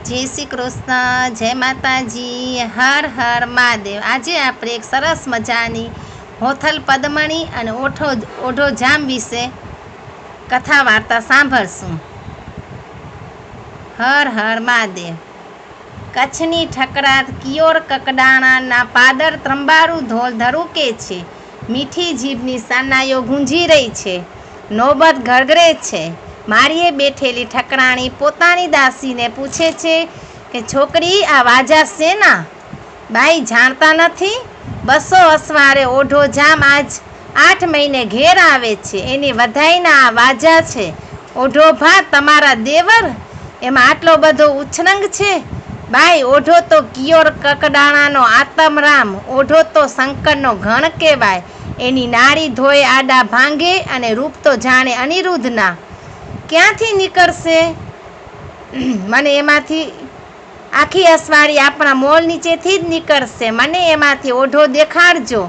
જય શ્રી કૃષ્ણ, જય માતાજી, હર હર મહાદેવ। આજે આપણે એક સરસ મજાની હોથલ પદ્મણી અને ઓઢો જામ વિશે કથા વાર્તા સાંભળશું। હર હર મહાદેવ। કચ્છની ઠકરા કિયોર કકડાણાના પાદર ત્રંબારું ધોલ ધરુકે છે। મીઠી જીભની સનાઈઓ ગુંજી રહી છે, નોબત ગરગરે છે। મારીએ બેઠેલી ઠકરાણી પોતાની દાસીને પૂછે છે કે છોકરી, આ વાજા શેના? બાઈ જાણતા નથી? 200 અસવારે ઓઢો જામ આજ 8 મહિને ઘેર આવે છે, એની વધાઈના આ વાજા છે। ઓઢો ભા તમારા દેવર, એમાં આટલો બધો ઉછરંગ છે? બાઈ, ઓઢો તો કિયોર કકડાણાનો આત્મરામ, ઓઢો તો શંકરનો ગણ કહેવાય। એની નાડી ધોય આડા ભાંગે અને રૂપ તો જાણે અનિરુદ્ધના। ક્યાંથી નીકળશે? મને એમાંથી આખી અસવારી આપણા મોલ નીચેથી જ નીકળશે, મને એમાંથી ઓઢો દેખાડજો।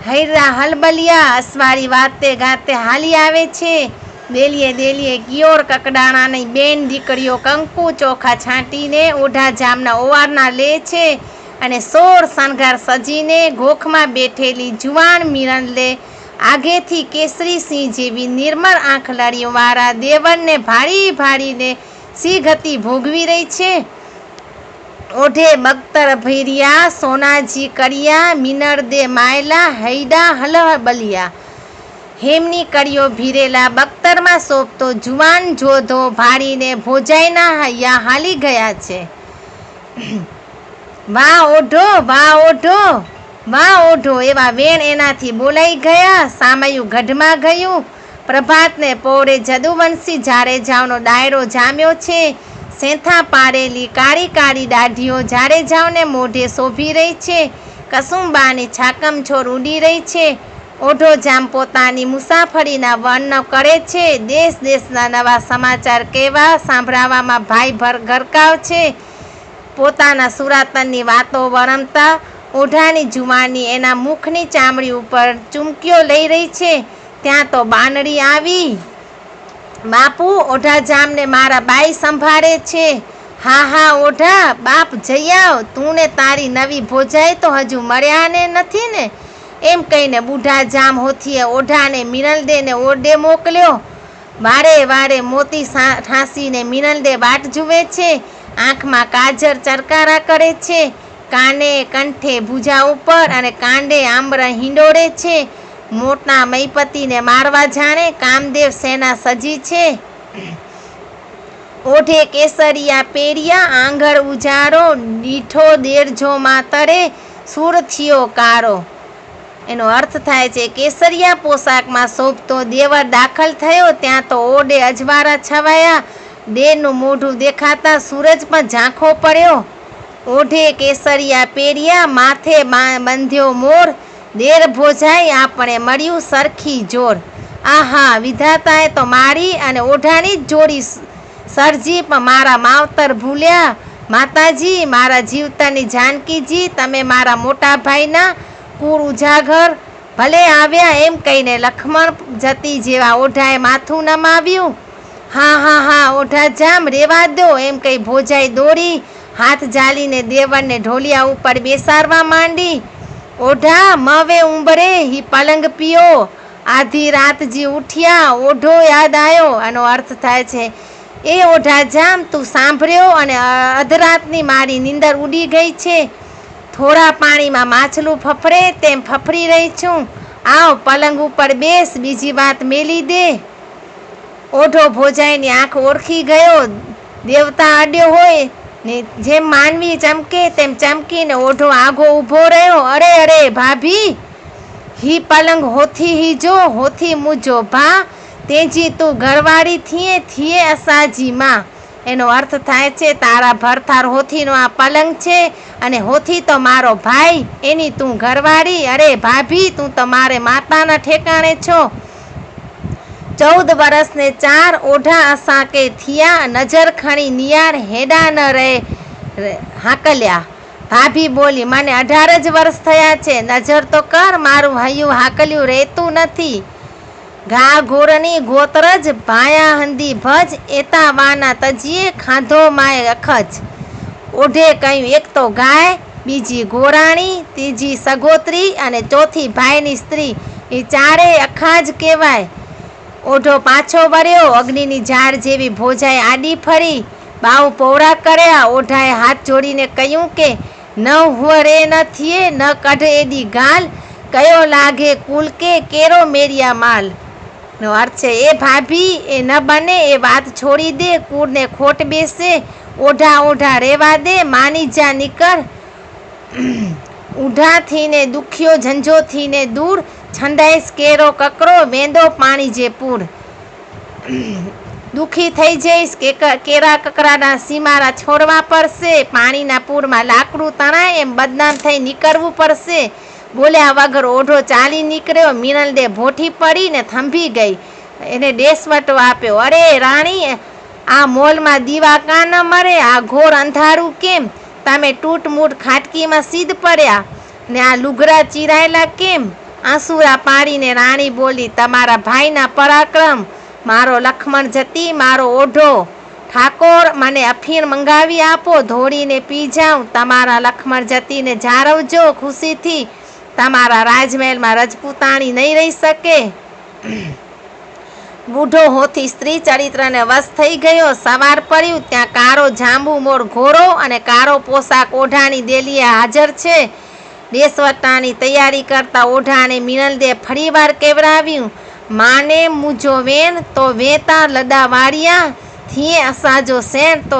હૈરા હલબલિયા અસવારી વાતે ગાતે હાલી આવે છે। દેલીએ દેલીએ કિયોર કકડાણાની બેન દીકરીઓ કંકુ ચોખા છાંટીને ઓઢા જામના ઓવારના લે છે અને સોર શણગાર સજીને ગોખમાં બેઠેલી જુવાન મિરંલે આગેથી કેસરી સિંહ જેવી નિર્મળ આંખલડીઓવાળા દેવરને ભાળી ભાળીને સી ગતિ ભોગવી રહી છે। ઓઢે બખ્તર ભૈરિયા, સોનાજી કરિયા, મિનળદે માયલા, હૈડા હલબલિયા। હેમની કડીઓ ભીરેલા બખ્તરમાં શોભતો જુવાન જોધો ભાળીને ભોજાઈના હૈયા હાલી ગયા છે। વાહ ઓઢો, વાહ ઓઢો, વાહ ઓઢો, એવા વેણ એનાથી બોલાઈ ગયા। સામયું ગઢમાં ગયું। પ્રભાતને પોળે જદુવંશી જાડેજાઓનો ડાયરો જામ્યો છે। સેંથા પાડેલી કાળી કાળી દાઢીઓ જાડેજાઓને મોઢે શોભી રહી છે। કસુંબાની છાકમછોર ઉડી રહી છે। ઓઢો જામ પોતાની મુસાફરીના વર્ણન કરે છે। દેશ દેશના નવા સમાચાર કહેવા સાંભળવામાં ભાઈ ગરકાવ છે। પોતાના સુરાતનની વાતો વરમતા ઓઢાની જુવાની એના મુખની ચામડી ઉપર ચુમકીઓ લઈ રહી છે। ત્યાં તો બાનડી આવી। બાપુ, ઓઢા જામને મારા બાઈ સંભાળે છે। હા હા ઓઢા બાપ, જઈ આવ, તું ને તારી નવી ભોજાઈ તો હજુ મળ્યા ને નથી ને? એમ કહીને બુઢા જામ હોથીએ ઓઢાને મિનળદેને ઓરડે મોકલ્યો। વારે વારે મોતી ઠાંસીને મિનળદે વાટ જુએ છે। આંખમાં કાજર ચરકારા કરે છે, કાને કંઠે ભૂજા ઉપર અને કાંડે આંબરા હિંડોળે છે। મોટા મહીપતિને મારવા જાણે કામદેવ સેના સજી છે। ઓઢે કેસરિયા પેરિયા, આંગળ ઉજારો, દીઠો દેરજો માતરે, સુર થયો કારો। એનો અર્થ થાય છે કેસરિયા પોશાકમાં શોભતો દેવર દાખલ થયો ત્યાં તો ઓઢે અજવાળા છવાયા। દેરનું મોઢું દેખાતા સૂરજ પણ ઝાંખો પડ્યો। ઓઢે કેસરિયા પેરિયા, માથે બંધ્યો મોર, દેર ભોજાઈ આપણે મળ્યું સરખી જોર। આહા, વિધાતાએ તો મારી અને ઓઢાની જ જોડી સરજી, પણ મારા માવતર ભૂલ્યા। માતાજી, મારા જીવતરની જાનકીજી, તમે મારા મોટા ભાઈના કુળ ઉજાગર ભલે આવ્યા, એમ કહીને લક્ષ્મણ જતી જેવા ઓઢાએ માથું નમાવ્યું। હા હા હા ઓઢા જામ, રેવા દો, એમ કહી ભોજાઈ દોડી હાથ જાલીને દેવરને ઢોલિયા ઉપર બેસાડવા માંડી। ઓઢા મવે ઉંબરે હી પલંગ પીયો, આધી રાતજી ઉઠ્યા, ઓઢો યાદ આવ્યો। આનો અર્થ થાય છે, એ ઓઢા જામ, તું સાંભળ્યો અને અધરાતની મારી નીંદર ઉડી ગઈ છે। થોડા પાણીમાં માછલું ફફડે તેમ ફફડી રહી છું। આવ પલંગ ઉપર બેસ, બીજી વાત મેલી દે। ઓઢો ભોજાઈની આંખ ઓળખી ગયો। દેવતા અડ્યો હોય ને જેમ માનવી ચમકે તેમ ચમકીને ઓઢો આઘો ઊભો રહ્યો। અરે અરે ભાભી, હી પલંગ હોથી હી જો, હોથી મુજો ભા, તેજી તું ઘરવાળી થીએ અસાજીમાં। એનો અર્થ થાય છે તારા ભરથાર હોથીનો આ પલંગ છે અને હોથી તો મારો ભાઈ, એની તું ઘરવાળી। અરે ભાભી, તું તો મારે માતાના ઠેકાણે છો। 14 વરસને 4 ઓઢા અસાકે થયા, નજર ખણી નિયાર હેડા ન રહે હાકલ્યા। ભાભી બોલી, મને 18 જ વર્ષ થયા છે, નજર તો કર, મારું હૈયું હાકલ્યું રહેતું નથી। ઘા ઘોરની ગોતરજ ભાયા હંધી ભજ એતા વાના તજીએ ખાધો માય અખજ. ઓઢે કહ્યું, એક તો ગાય, બીજી ગોરાણી, ત્રીજી સગોત્રી અને ચોથી ભાઈની સ્ત્રી, એ ચારેય અખાજ કહેવાય. ઓઢો પાછો વળ્યો, અગ્નિની ઝાડ જેવી ભોજાઈ આડી ફરી, બાવ પહોળા કર્યા. ઓઢાએ હાથ જોડીને કહ્યું કે ન હુંરે ન થીએ ન કઢ એડી ગાલ, કયો લાગે કુલ કે કેરો મેરિયા માલ. નો અર્થ છે, એ ભાભી એ ન બને, એ વાત છોડી દે, કુળને ખોટ બેસે, ઓઢા ઓઢા રેવા દે, માની જા નીકળ. ઉઢાથી ને દુખ્યો ઝંઝોથી ને દૂર, છંડાઈશ કેરો કકરો, વેંદો પાણી જે પૂર. દુઃખી થઈ જઈશ, કેરા કકરાના સીમારા છોડવા પડશે, પાણીના પૂરમાં લાકડું તણાય એમ બદનામ થઈ નીકળવું પડશે. બોલ્યા વગર ઓઢો ચાલી નીકળ્યો. મિનલદે ભોઠી પડી ને થંભી ગઈ. એને ડેસવટો આપ્યો. અરે રાણી, આ મોલમાં દીવા કાં ન મરે? આ ઘોર અંધારું કેમ? તમે તૂટમૂટ ખાટકીમાં સીધ પડ્યા ને આ લુગડા ચીરાયેલા કેમ? આંસુરા પાડીને રાણી બોલી, તમારા ભાઈના પરાક્રમ, મારો લક્ષ્મણ જતી, મારો ઓઢો. ઠાકોર, મને અફીણ મંગાવી આપો, ધોળીને પી જાઉં. તમારા લક્ષ્મણ જતીને જાળવજો ખુશીથી, તમારા રાજમહેલમાં રજપૂતાણી નહીં રહી શકે. બુઢો હોથી સ્ત્રી ચરિત્રને વશ થઈ ગયો. સવાર પડ્યું ત્યાં કારો જાંબુ મોર ઘોડો અને કારો પોશાક ઓઢાની દેલીએ હાજર છે. દેશવટાની તૈયારી કરતા ઓઢાને મિનલદે ફરીવાર કેવરાવ્યું, માને મુજો વેન તો વેતા લડા વાળિયા, થીએ અસાજો શેર તો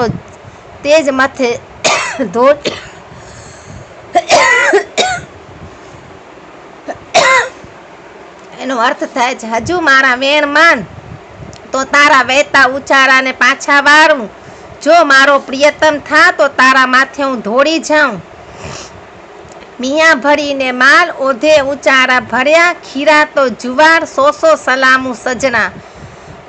તેજ મથે ધોળ. એનો અર્થ થાય છે, હજુ મારા વેણ માન તો તારા વહેતા ઉચારાને પાછા વાળું. જો મારો પ્રિયતમ થા તો તારા માથે હું ધોળી જાઉં. મિયા ભરીને માલ, ઓધે ઉચારા ભર્યા, ખીરા તો જુવાર, 100 સલામું સજના.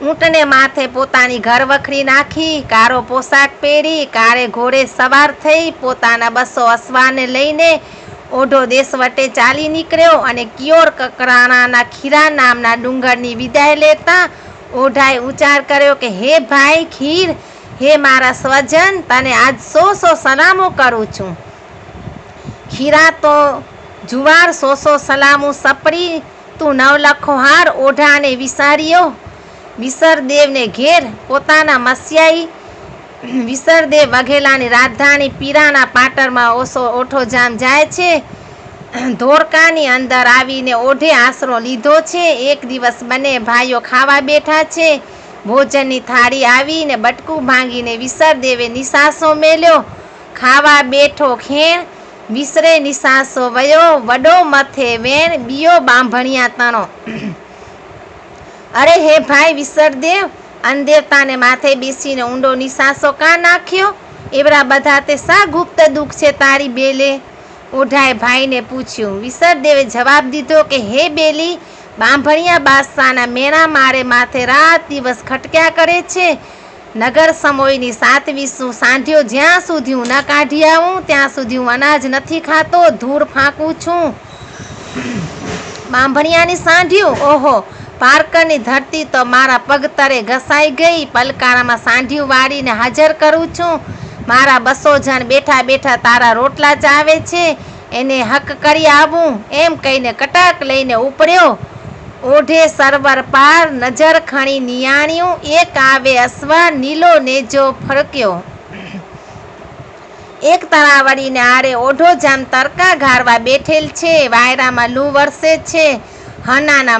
ઊંટને માથે પોતાની ઘરવખરી નાખી, કારો પોશાક પહેરી, કારે ઘોડે સવાર થઈ, પોતાના 200 અસવારને લઈને ઓઢો દેશવટે ચાલી નીકળ્યો. અને કિયોર કકરાણાના ખીરા નામના ડુંગરની વિદાય લેતા ઓઢાએ ઉચ્ચાર કર્યો કે હે ભાઈ ખીર, હે મારા સ્વજન, તને આજ 100 સલામો કરું છું. ખીરા તો જુવાર, 100 સલામું સપરી, તું નવલખો હાર. ઓઢાને વિસાર્યો. વિસરદેવને ઘેર પોતાના મસ્યાઈ વિસરદેવ વઘેલાની રાજધાની પીરાના પાટરમાં ઓઠો જામ જાય છે. ધોળકાની અંદર આવીને ઓઢે આશરો લીધો છે. એક દિવસ બંને ભાઈઓ ખાવા બેઠા છે. ભોજનની થાળી આવીને બટકું ભાંગીને વિસરદેવે નિસાસો મેલ્યો. ખાવા બેઠો ખેણ, વિસરે નિસાસો વયો, વડો મથે વેણ, બીયો બાંભણિયા તણો. અરે હે ભાઈ વિસરદેવ, અનદેવતાને માથે બેસીને ઊંડો નિસાસો કાં નાખ્યો? એવડા બધા તે શા ગુપ્ત દુઃખ છે તારી બેલે? ઓઢાએ ભાઈને પૂછ્યું. વિસરદેવે જવાબ દીધો કે હે બેલી, બાંભણિયા બાદશાહના મેણા મારે માથે રાત દિવસ ખટક્યા કરે છે. નગર સમોયની 27 સાંઢીઓ જ્યાં સુધી હું ન કાઢી આવું ત્યાં સુધી હું અનાજ નથી ખાતો, ધૂળ ફાંકું છું. બાંભણિયાની સાંઢીઓ? ઓહો, પારકરની ધરતી તો મારા પગ તરે ઘસાઈ ગઈ. પલકારામાં સાંઢીઓ વાળીને હાજર કરું છું. મારા 200 જણ બેઠા બેઠા તારા રોટલા ચાવે છે, એને હક કરી આવું. એમ કહીને કટાક લઈને ઉપડ્યો. ઓઢે સરવર પાર નજર ખણી નિયાણ્યું, એક આવે અસવાર નીલો નેજો ફરક્યો. એક તરાવડીને આરે ઓઢો જામ તરકા ગારવા બેઠેલ છે. વાયરામાં લૂ વરસે છે. હનાના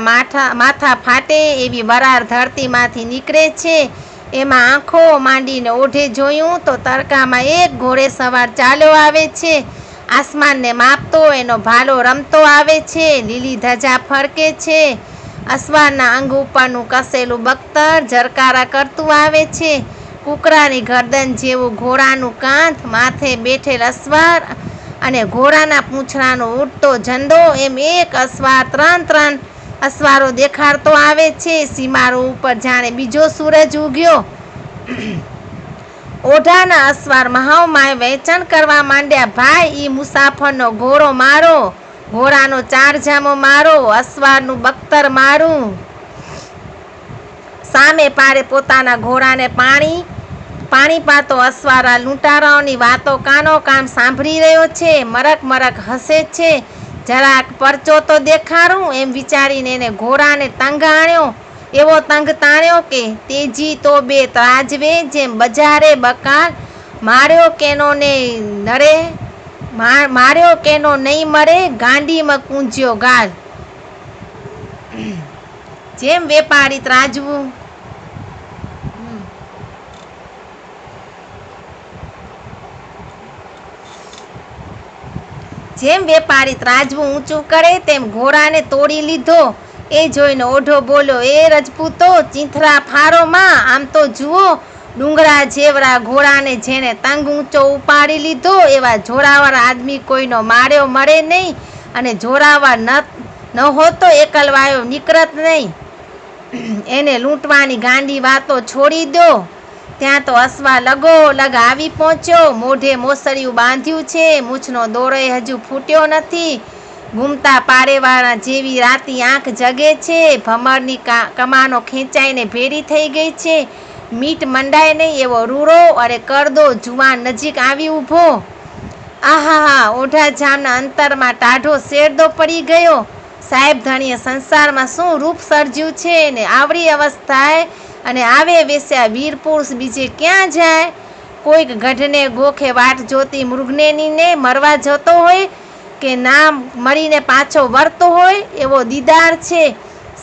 માથા ફાટે એવી વરાર ધરતીમાંથી નીકળે છે. એમાં આંખો માંડીને ઓઢે જોયું તો તડકામાં એક ઘોડે સવાર ચાલ્યો આવે છે. આસમાનને માપતો એનો ભાલો રમતો આવે છે. લીલી ધજા ફરકે છે. અસવારના અંગ ઉપરનું કસેલું બખ્તર ઝરકારા કરતું આવે છે. કૂકરાની ગરદન જેવું ઘોડાનું કાંધ, માથે બેઠેલ અસવાર અને ઘોડાના પૂંછડાનો ઉડતો ઝંડો, એમ એક અસવાર 3 અસવારો દેખાડતો આવે છે. સીમારો ઉપર જાણે બીજો સૂરજ ઉગ્યો. ઓઢાના અસવાર મહાવમાએ વેચાણ કરવા માંડ્યા. ભાઈ, ઈ મુસાફરનો ઘોડો મારો, ઘોડાનો 4 જામો મારો, અસવારનું બખ્તર મારું. સામે પાડે પોતાના ઘોડાને પાણી પાતો અસવારા લૂંટારાઓની વાતો કાનો કાન સાંભળી રહ્યો છે. મરક મરક હસે છે. જરાક પરચો તો દેખાડું એમ વિચારીને એને ઘોડાને તંગ આણ્યો. એવો તંગ તાણ્યો કે તેજી તો બે ત્રાજવે જેમ બજારે બકાર. માર્યો કેનો નહીં મરે ગાંડીમાં કૂંજ્યો ગાલ. જેમ વેપારી ત્રાજવું ઊંચું કરે તેમ ઘોડાને તોડી લીધો. એ જોઈને ઓઢો બોલ્યો, એ રજપૂતો ચીંથરા ફારો માં, આમ તો જુઓ ડુંગરા જેવરા ઘોડાને જેને તંગ ઊંચો ઉપાડી લીધો. એવા જોરાવર આદમી કોઈનો માર્યો મળે નહીં, અને જોરાવર ન હોતો એકલવાયો નીકળત નહીં. એને લૂંટવાની ગાંડી વાતો છોડી દો. ત્યાં તો અસવાર લગોલગ આવી પહોંચ્યો. મોઢે મોસળિયું બાંધ્યું છે, મૂછનો દોરોય હજુ ફૂટ્યો નથી. ઘૂમતા પારેવાળા જેવી રાતી આંખ જગે છે. ભમરની કમાનો ખેંચાઈને ભેડી થઈ ગઈ છે. મીટ મંડાય નહીં એવો રૂરો અરે કરદો જુવાન નજીક આવી ઊભો. આહાહા, ઓઢા જામના અંતરમાં ટાઢો શેરદો પડી ગયો. સાહેબ ધણીએ સંસારમાં શું રૂપ સર્જ્યું છે ને આવડી અવસ્થાએ અને આવે વેસ્યા વીર પુરુષ બીજે ક્યાં જાય? કોઈક ગઢને ગોખે વાટ જોતી મૃગનેનીને મરવા જતો હોય કે ના મરીને પાછો વળતો હોય એવો દીદાર છે.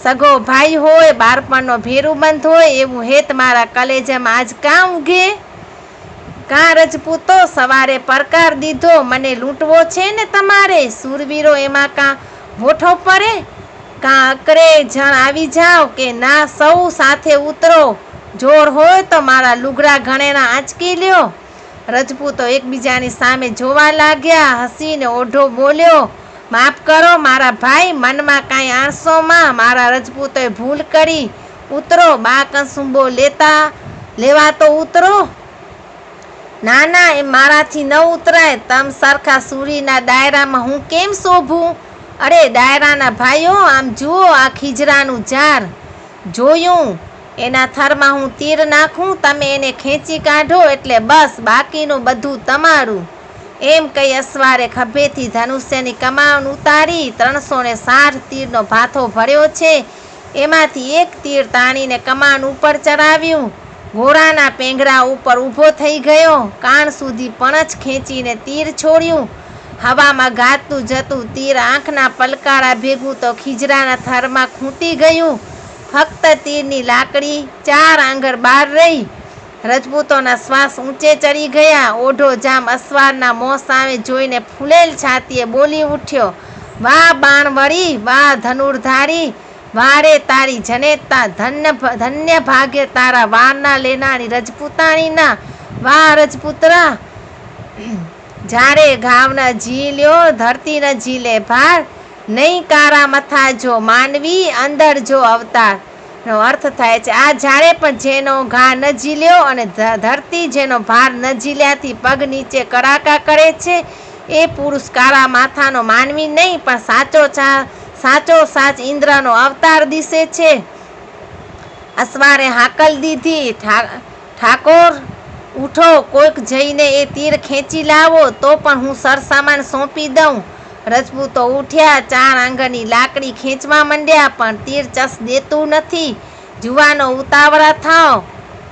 સગો ભાઈ હોય, બાળપણનો ભેરુબંધ હોય એવું હેત મારા કલેજામાં આજ કાં ઉઘે? કાં રજપૂતો સવારે પરકાર દીધો, મને લૂંટવો છે ને તમારે? શૂરવીરો એમાં કાં ભોઠો પડે? કાં અકરે જણ આવી જાઓ કે ના સૌ સાથે ઉતરો? જોર હોય તો મારા લુગડા ઘણેના આંચકી લ્યો. રજપૂતો એકબીજાની સામે જોવા લાગ્યા. હસીને ઓઢો બોલ્યો, માફ કરો મારા ભાઈ, મનમાં કાંઈ આણસોમાં મારા રજપૂતોએ ભૂલ કરી. ઉતરો, બા કસુંબો લેવા તો ઉતરો. ના ના, એ મારાથી ન ઉતરાય. તમ સરખા સૂરીના દાયરામાં હું કેમ શોભું? અરે ડાયરાના ભાઈઓ, આમ જુઓ આ ખીજરાનું ઝાર. જોયું? એના થરમાં હું તીર નાખું, તમે એને ખેંચી કાઢો એટલે બસ, બાકીનું બધું તમારું. એમ કહી અસવારે ખભેથી ધનુષ્યની કમાન ઉતારી 360 તીરનો ભાથો ભર્યો છે. એમાંથી એક તીર તાણીને કમાન ઉપર ચડાવ્યું. ઘોડાના પેંગરા ઉપર ઊભો થઈ ગયો. કાન સુધી પણછ ખેંચીને તીર છોડ્યું. હવામાં ગાતું જતું તીર આંખના પલકારા ભેગું તો ખીજરાના થરમાં ખૂંટી ગયું. ફક્ત તીરની લાકડી 4 આંગળ બહાર રહી. રજપૂતોના શ્વાસ ઊંચે ચડી ગયા. ઓઢો જામ અસવારના મોં સામે જોઈને ફૂલેલ છાતીએ બોલી ઉઠ્યો, વાહ બાણવળી, વાહ ધનુર્ધારી, વારે તારી જનેતા, ધન્ય ભાગ્ય તારા વારના લેનારી રજપૂતાણીના. વાહ રજપુત્રા, જારે ઘાવ ન ઝીલ્યો ધરતી ન ઝીલે ભાર, નહીં કારા મથા જો માનવી અંદર જો અવતાર. નો અર્થ થાય છે આ જાણે પણ જેનો ઘા ન ઝીલ્યો અને ધરતી જેનો ભાર ન ઝીલ્યાથી પગ નીચે કરાકા કરે છે એ પુરુષ કારા માથાનો માનવી નહીં પણ સાચ ઇન્દ્રનો અવતાર દિશે છે. અસવારે હાકલ દીધી, ઠાકોર ઉઠો, કોઈક જઈને એ તીર ખેંચી લાવો તો પણ હું સરસામાન સોંપી દઉં. રજપૂતો ઉઠ્યા, 4 આંગળની લાકડી ખેંચવા માંડ્યા, પણ તીર ચસ દેતું નથી. જુવાનો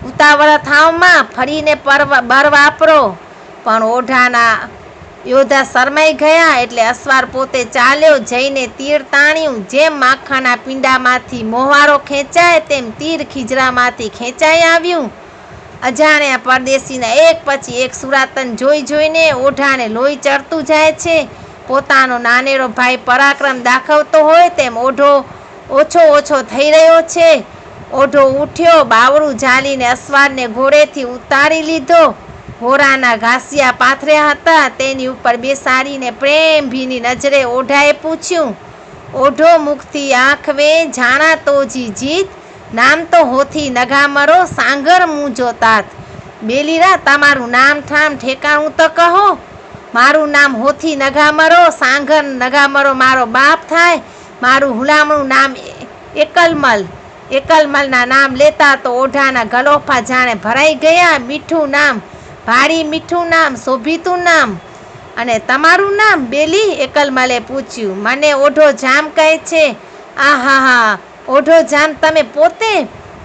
ઉતાવળા થાવમાં ફરીને બર વાપરો. પણ ઓઢાના યોદ્ધા શરમાઈ ગયા એટલે અસવાર પોતે ચાલ્યો, જઈને તીર તાણ્યું. જેમ માખણના પીંડામાંથી મોહવારો ખેંચાય તેમ તીર ખીજરામાંથી ખેંચાઈ આવ્યું. અજાણ્યા પરદેશીના એક પછી એક સુરાતન જોઈને ઓઢાને લોહી ચડતું જાય છે. પોતાનો નાનેરો ભાઈ પરાક્રમ દાખવતો હોય તેમ ઓઢો ઓછો થઈ રહ્યો છે. ઓઢો ઉઠ્યો, બાવડું ઝાલીને અસવારને ઘોડેથી ઉતારી લીધો. ઘોડાના ઘાસિયા પાથર્યા હતા, તેની ઉપર બેસાડીને પ્રેમ ભીની નજરે ઓઢાએ પૂછ્યું, ઓઢો મુખથી આંખવે જાણા તોજી જીત, નામ તો હોથી નગામરો સાંગર મૂંજો તાત. બેલીરા, તમારું નામ ઠામ ઠેકાણું તો કહો. મારું નામ હોથી નગામરો સાંગર નગામરો મારો બાપ થાય. મારું હુલામણું નામ એકલમલ. એકલમલના નામ લેતા તો ઓઢાના ગલોફા જાણે ભરાઈ ગયા. મીઠું નામ, ભારી મીઠું નામ, શોભીતું નામ. અને તમારું નામ બેલી? એકલમલે પૂછ્યું. મને ઓઢો જામ કહે છે. આહાહા, ઓઢો જામ તમે પોતે?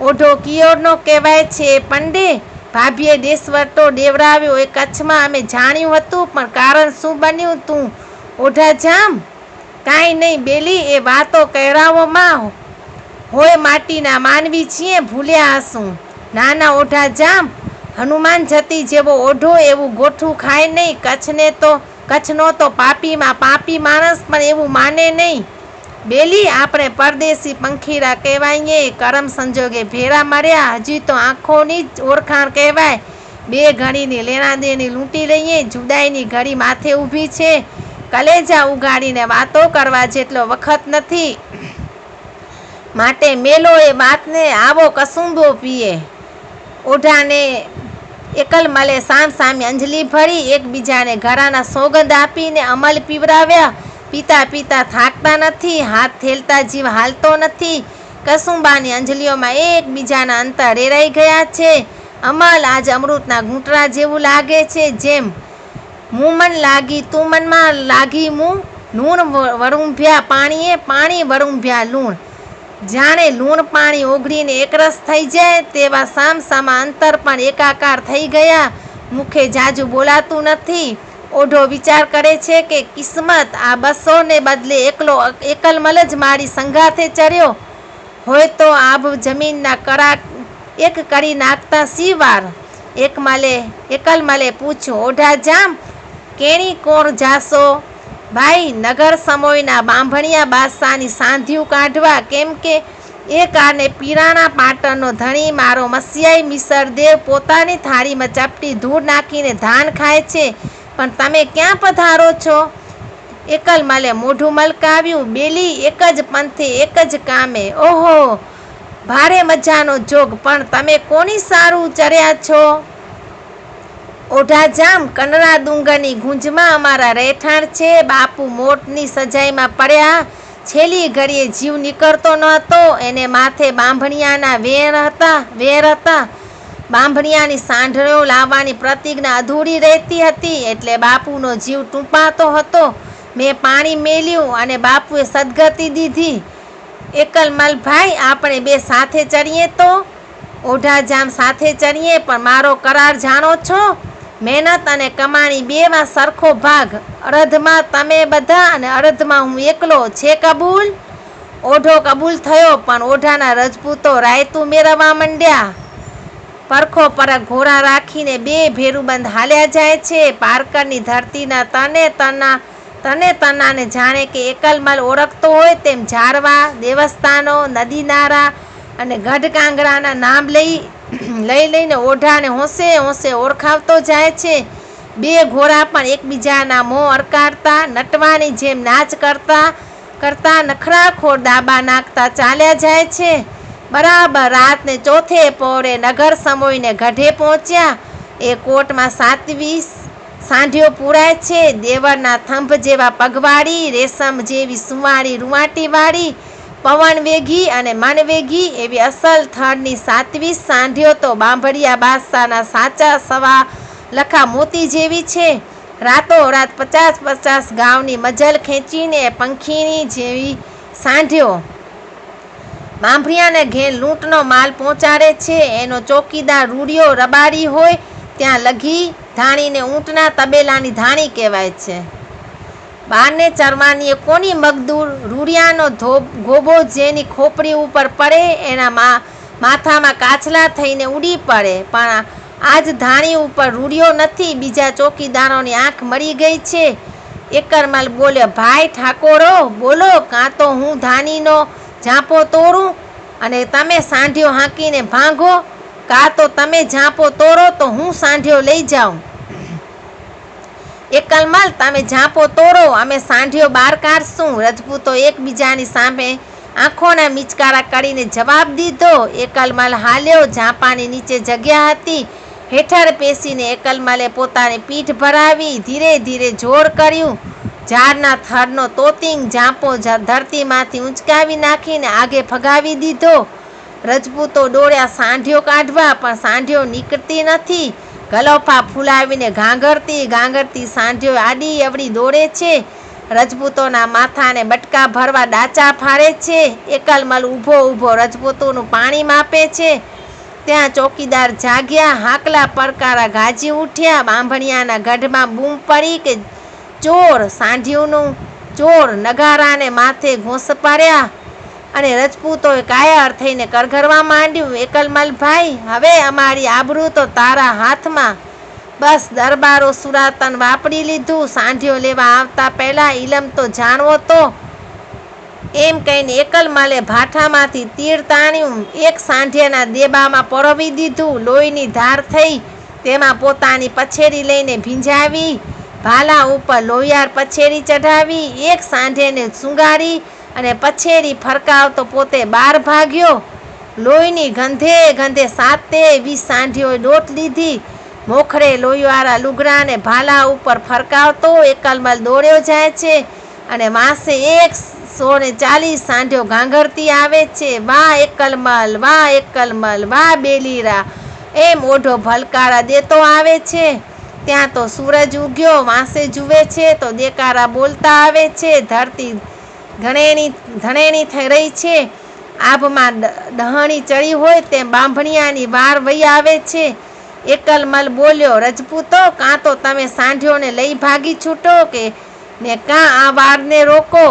ઓઢો કિયોરનો કહેવાય છે પંડે. ભાભીએ દેશવટો દેવરાવ્યો. એ કચ્છમાં અમે જાણ્યું હતું, પણ કારણ શું બન્યું તું ઓઢા જામ? કાંઈ નહીં બેલી, એ વાતો કહેરાવોમાં હોય માટીના માનવી છીએ, ભૂલ્યા હશું. નાના ઓઢા જામ, હનુમાન જતી જેવો ઓઢો એવું ગોઠું ખાય નહીં. કચ્છનો તો પાપીમાં પાપી માણસ પણ એવું માને નહીં. બેલી, આપણે પરદેશી પંખીરા કહેવાઈએ. કરમ સંજોગે ભેરા મર્યા. હજી તો આંખોની જ ઓળખાણ કહેવાય. બે ઘડીની લેણાદેણી લૂંટી લઈએ. જુદાઈની ઘડી માથે ઊભી છે. કલેજા ઉગાડીને વાતો કરવા જેટલો વખત નથી. માટે મેલો એ વાતને, આવો કસુંબો પીએ. ઓઢાને એકલમલે સામસામી અંજલિ ભરી. એકબીજાને ઘરાના સોગંદ આપીને અમલ પીવરાવ્યા. પીતા પીતા થાકતા નથી, હાથ થેલતા જીવ હાલતો નથી. કસુંબાની અંજલિઓમાં એકબીજાના અંતર રેરાઈ ગયા છે. અમલ આજ અમૃતના ઘૂંટડા જેવું લાગે છે. જેમ મું મન લાગી તું મનમાં લાગી મું. લૂણ વરુંભ્યા પાણીએ, પાણી વરુંભ્યા લૂણ. જાણે લૂણ પાણી ઓગળીને એકરસ થઈ જાય તેવા સામસામા અંતર પણ એકાકાર થઈ ગયા. મુખે જાજુ બોલાતું નથી. ઓઢો વિચાર કરે છે કે કિસ્મત આ બસોને બદલે એકલમલ જ મારી સંગાથે ચર્યો હોય તો આબ જમીનના કરા એક કરી નાખતા સી વાર. એકલમલે પૂછ્યું. ઓઢા જામ, કેણી કોણ જાશો? ભાઈ, નગર સમોયના બાંભણિયા બાદશાહની સાંધિયું કાઢવા. કેમ કે એ કારણે પીરાણા પાટણનો ધણી મારો મસિયાઈ મિસરદેવ પોતાની થાળીમાં ચપટી ધૂળ નાખીને ધાન ખાય છે. પણ તમે ક્યાં પધારો છો? એકલમલે મોઢું મલકાવ્યું. બેલી, એક જ પંથે એક જ કામે. ઓહો, ભારે મજાનો જોગ. પણ તમે કોની સારું ચર્યા છો? ઓઢા જામ, કનરા ડુંગરની ગુંજમાં અમારા રહેઠાણ છે. બાપુ મોટની સજાઈમાં પડ્યા. છેલ્લી ઘડીએ જીવ નીકળતો ન હતો. એને માથે બાંભણિયાના વેર હતા. બાંભણિયાની સાંઢળીઓ લાવવાની પ્રતિજ્ઞા અધૂરી રહેતી હતી, એટલે બાપુનો જીવ ટૂંપાતો હતો. મેં પાણી મેલ્યું અને બાપુએ સદગતિ દીધી. એકલમલભાઈ, આપણે બે સાથે ચડીએ તો? ઓઢા જામ, સાથે ચડીએ, પણ મારો કરાર જાણો છો? મહેનત અને કમાણી બેમાં સરખો ભાગ. અડધમાં તમે બધા અને અડધમાં હું એકલો. છે કબૂલ? ઓઢો કબૂલ થયો. પણ ઓઢાના રજપૂતો રાયતું મેળવવા માંડ્યા. પરખો પરખ ઘોડા રાખીને બે ભેરુબંધ હાલ્યા જાય છે. પારકરની ધરતીના તને તનાને જાણે કે એકલમલ ઓળખતો હોય તેમ ઝાડવા, દેવસ્થાનો, નદી નારા અને ગઢ કાંગરાના નામ લઈને ઓઢાને હોંશે હોંશે ઓળખાવતો જાય છે. બે ઘોડા પણ એકબીજાના મોં અરકારતા નટવાની જેમ નાચ કરતા નખરાખોર દાબા નાખતા ચાલ્યા જાય છે. બરાબર રાતને ચોથે પહોરે નગર સમોઈને ગઢે પહોંચ્યા. એ કોટમાં 27 સાંઢીઓ પૂરાય છે. દેવરના થંભ જેવા પગવાળી, રેશમ જેવી સુંવાળી રૂવાટીવાળી, પવન વેગી અને મનવેગી એવી અસલ થળની 27 સાંઢીઓ તો બાંભણિયા બાદશાહના સાચા સવા લખા મોતી જેવી છે. રાતોરાત 50 ગામની મજલ ખેંચીને પંખીની જેવી સાંઢીઓ બાંભણિયાને ઘેર લૂંટનો માલ પહોંચાડે છે. એનો ચોકીદાર રૂડિયો રબારી હોય ત્યાં લઘી ધાણીને ઊંટના તબેલાની ધાણી કહેવાય છે. બારને ચરવાનીએ કોની મગદૂર? રૂડિયાનો ગોબો જેની ખોપડી ઉપર પડે એના માથામાં કાચલા થઈને ઉડી પડે. પણ આજ ધાણી ઉપર રૂડિયો નથી. બીજા ચોકીદારોની આંખ મળી ગઈ છે. એકલમલ બોલ્યો. ભાઈ ઠાકોરો, બોલો, કાં તો હું ધાણીનો ઝાંપો તોડું અને તમે સાંઢીઓ હાંકીને ભાંગો, કાં તો તમે ઝાંપો તોડો તો હું સાંઢીઓ લઈ જાઉં. એકલમલ, તમે ઝાંપો તોડો, અમે સાંઢીઓ બહાર કાઢશું. રજપૂતો એકબીજાની સામે આંખોના મિચકારા કરીને જવાબ દીધો. એકલમલ હાલ્યો. ઝાંપાની નીચે જગ્યા હતી. હેઠળ પેસીને એકલમલે પોતાની પીઠ ભરાવી ધીરે ધીરે જોર કર્યું. ઝાડના થડનો તોતિંગ ઝાંપો ધરતીમાંથી ઊંચકાવી નાખીને આગે ફગાવી દીધો. રજપૂતો દોડ્યા સાંઢિયો કાઢવા, પણ સાંઢિયો નીકળતી નથી. ગલોફા ફૂલાવીને ગાંગરતી સાંઢિયો આડી અવળી દોડે છે. રજપૂતોના માથાને બટકા ભરવા ડાચા ફાડે છે. એકલમલ ઊભો રજપૂતોનું પાણી માપે છે. ત્યાં ચોકીદાર જાગ્યા, હાકલા પડકારા ગાજી ઉઠ્યા. બાંભણિયાના ગઢમાં બૂમ પડી કે ચોર! સાંઢિયુંનું ચોર! નગારાને માથે ઘોંસ પાડ્યા અને રજપૂતોએ કાયર થઈને કરગરવા માંડ્યું. એકલમલભાઈ, હવે અમારી આબરૂ તો તારા હાથમાં. બસ દરબારો સુરાતન વાપરી લીધું. સાંઢિયો લેવા આવતા પહેલા ઇલમ તો જાણવો તો. એમ કહીને એકલમલે ભાઠામાંથી તીર તાણ્યું. એક સાંઢિયાના દેબામાં પરોવી દીધું. લોહીની ધાર થઈ. તેમાં પોતાની પછેરી લઈને ભીંજાવી. ભાલા ઉપર લોહિયાર પછેરી ચઢાવી. એક સાંઢિયાને સુંગારી અને પછેરી ફરકાવતો પોતે બહાર ભાગ્યો. લોહીની ગંધે 27 સાંઢીઓએ ડોટ લીધી. મોખરે લોહીવાળા લુગડાને ભાલા ઉપર ફરકાવતો એકલમલ દોડ્યો જાય છે અને માસે 140 સાંઢીઓ ગાંગરતી આવે છે. વાહ એકલમલ, વાહ એકલમલ, વાહ બેલીરા, એમ ઓઢો ભલકારા દેતો આવે છે. ત્યાં તો સૂરજ ઉગ્યો. વાંસે જુએ છે તો દેકારા બોલતા આવે છે. ધરતી ધણેણી થઈ રહી છે. આભમાં ડહણી ચડી હોય તેમ બાંભણિયાની વાર વહી આવે છે. એકલમલ બોલ્યો, રજપૂતો, કાં તો તમે સાંઢિયોને લઈ ભાગી છૂટો કે ને કાં આ વારને રોકો.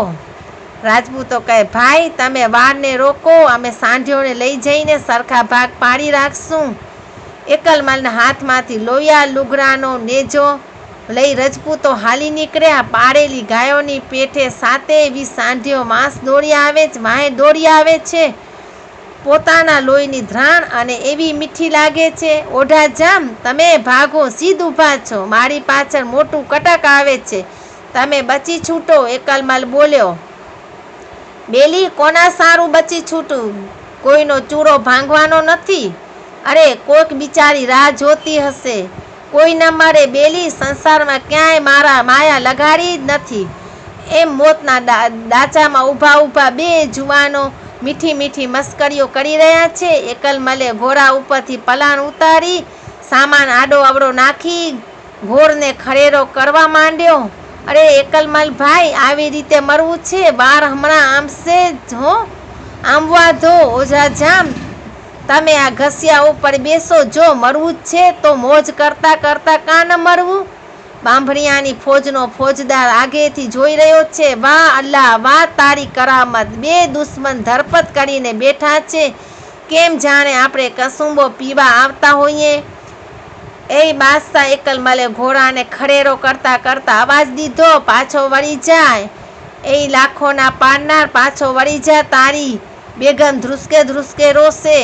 રાજપૂતો કહે, ભાઈ તમે વારને રોકો, અમે સાંઢિયોને લઈ જઈને સરખા ભાગ પાડી રાખશું. એકલમલના હાથમાંથી લોહિયા લુગડાનો નેજો લઈ રજપૂતો હાલી નીકળ્યા. પાળેલી ગાયોની પેઠે 27 સાંઢીઓ વાંહે દોડી આવે છે. પોતાના લોહીની ધ્રાણ અને એવી મીઠી લાગે છે. ઓઢા જામ, તમે ભાગો, સીધ ઊભા છો. મારી પાછળ મોટું કટક આવે છે, તમે બચી છૂટો. એકલમલ બોલ્યો, બેલી, કોના સારું બચી છૂટું? કોઈનો ચૂરો ભાંગવાનો નથી. અરે કોઈક બિચારી રાહ જોતી હશે. કોઈ ન મરે બેલી, સંસારમાં ક્યાંય મારા માયા લગાડી જ નથી. એમ મોતના ડાચામાં ઊભા બે જુવાનો મીઠી મસ્કરીઓ કરી રહ્યા છે. એકલમલે ઘોડા ઉપરથી પલાણ ઉતારી સામાન આડો અવડો નાખી ઘોરને ખરેરો કરવા માંડ્યો. અરે એકલમલ ભાઈ, આવી રીતે મરવું છે? વાર હમણાં આમશે જ હો, આંબવા ધો. ઓઝા જામ, તમે આ ઘસિયા ઉપર બેસો. જો મરવું જ છે તો મોજ કરતા કાં ન મરવું? બાંભણિયાની ફોજનો ફોજદાર આગેથી જોઈ રહ્યો છે. વાહ અલ્લાહ, વાહ તારી કરામત! બે દુશ્મન ધરપત કરીને બેઠા છે. કેમ જાણે આપણે કસુંબો પીવા આવતા હોઈએ. એ બાદશાહ, એકલમલે ઘોડાને ખડેરો કરતા અવાજ દીધો, પાછો વળી જાય. એ લાખોના પાડનાર, પાછો વળી જા. તારી બેગમ ધ્રુસકે રોશે.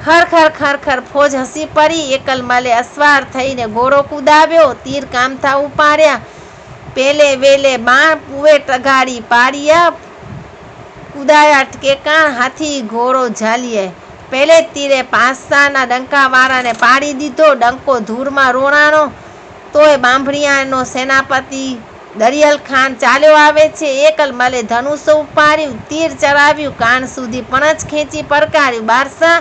ખર ફોજ હસી પડી. એકલમલે અસવાર થઈને ઘોડો કુદાવ્યો. તીર કામથા ઉપાડ્યા. પેલે વેલે બાણ પુવે ટગાડી પાડ્યા. કુદાયા ટેકાણ, હાથી ઘોડો ઝાલીએ. પેલે તીરે પાસાના ડંકાવાળાને પાડી દીધો. ડંકો ધૂળમાં રોણાણો. તોય બાંભણિયાનો સેનાપતિ દરિયલ ખાન ચાલ્યો આવે છે. એકલમલે ધનુષ ઉપાડ્યું, તીર ચડાવ્યું, કાન સુધી પણજ ખેંચી પડકાર્યું. બાદશાહ,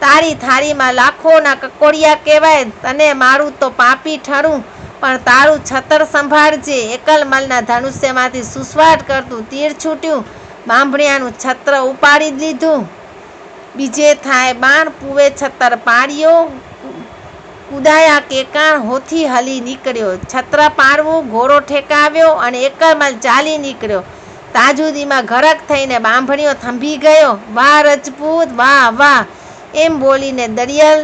તારી થાળીમાં લાખોના કકોડિયા કહેવાય. તને મારું તો પાપી ઠરું, પણ તારું છત્ર સંભાળજે. એકલમલના ધનુષ્યમાંથી સુસવાટ કરતું તીર છૂટ્યું. બાંભણિયાનું છત્ર ઉપાડી લીધું. બીજે થાય બાણ પુવે છત્ર પાડ્યો. કુદાયા કેકાણ, હોથી હલી નીકળ્યો. છત્ર પાડવું, ઘોડો ઠેકાવ્યો અને એકલમલ ચાલી નીકળ્યો. તાજુદીમાં ગરક થઈને બાંભણિયો થંભી ગયો. વાહ રજપૂત, વાહ વાહ, એમ બોલીને દરિયલ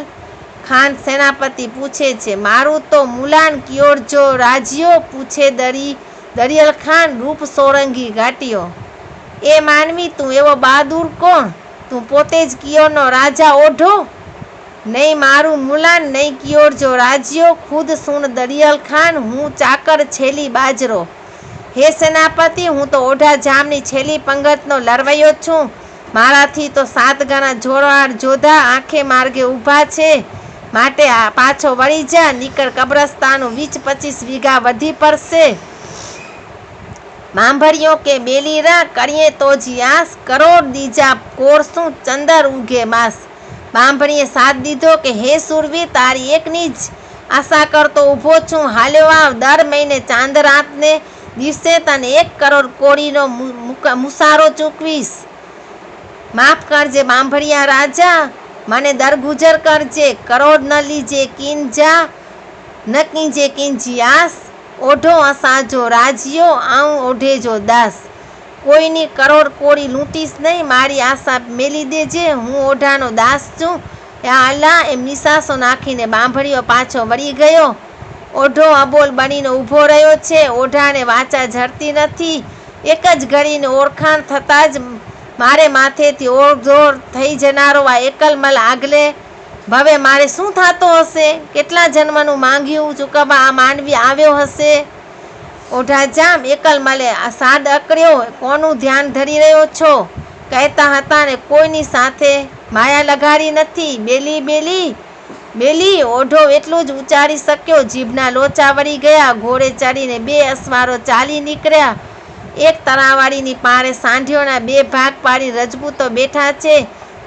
ખાન સેનાપતિ પૂછે છે, મારું તો મુલાન કિયોર જો રાજ્યો? પૂછે દરિયલ ખાન રૂપ સોરંગી ઘાટીઓ. એ માનવી, તું એવો બહાદુર કોણ? તું પોતે જ કિયોરનો રાજા ઓઢો? નહીં મારું મુલાન, નહીં કિયોર જો રાજ્યો. ખુદ સુન દરિયલ ખાન, હું ચાકર છેલ્લી બાજરો. હે સેનાપતિ, હું તો ઓઢા જામની છેલ્લી પંગતનો લડવૈયો છું. મારાથી તો 7 ગણા જોરવાળ જોધા આંખે માર્ગે ઊભા છે. માટે પાછો વળી જા. નીકળ, કબ્રસ્તાનું 20-25 વીઘા વધી પડશે. માંભળ્યો કે બેલીરા કરીએ તો જીયાસ, કરોડ દીજા કોરશું ચંદર ઉગે માસ. માંભણીએ સાથ દીધો કે હે સુરવીર, તારી એકની જ આશા કરતો ઊભો છું. હાલ્યો આવ, દર મહિને ચાંદ રાતને દિવસે તને 1 કરોડ કોડીનો મુસારો ચૂકવીશ. માફ કરજે માંભળિયા રાજા, મને દરગુજર કરજે. કરોડ ન લીજે કિંજા, ન કીજે કિંજીયાસ. ઓઢો અસાજો રાજીઓ, આવું ઓઢેજો દાસ. કોઈની કરોડ કોડી લૂંટીશ નહીં, મારી આશા મેલી દેજે, હું ઓઢાનો દાસ છું. યા અલ્લાહ, એમ નિશાસો નાખીને માંભળિયો પાછો વળી ગયો. ઓઢો અબોલ બનીને ઊભો રહ્યો છે. ઓઢાને વાચા ઝરતી નથી. એક જ ઘડીને ઓળખાણ થતાં જ મારે માથેથી ઓળઘોળ થઈ જનારો આ એકલમલ આગલે ભવે મારે શું થતો હશે? કેટલા જન્મનું માંગ્યું ચૂકવવા આ માનવી આવ્યો હશે? ઓઢા જામ એકલમલે સાદ અકળ્યો, કોનું ધ્યાન ધરી રહ્યો છો? કહેતા હતા ને કોઈની સાથે માયા લગાડી નથી. બેલી બેલી બેલી, ઓઢો એટલું જ ઉચ્ચારી શક્યો. જીભના લોચા વળી ગયા. ઘોડે ચડીને 2 અસવારો ચાલી નીકળ્યા. એક તરાવાડીની પારે સાંઢીઓના 2 ભાગ પાડી રજપૂતો બેઠા છે.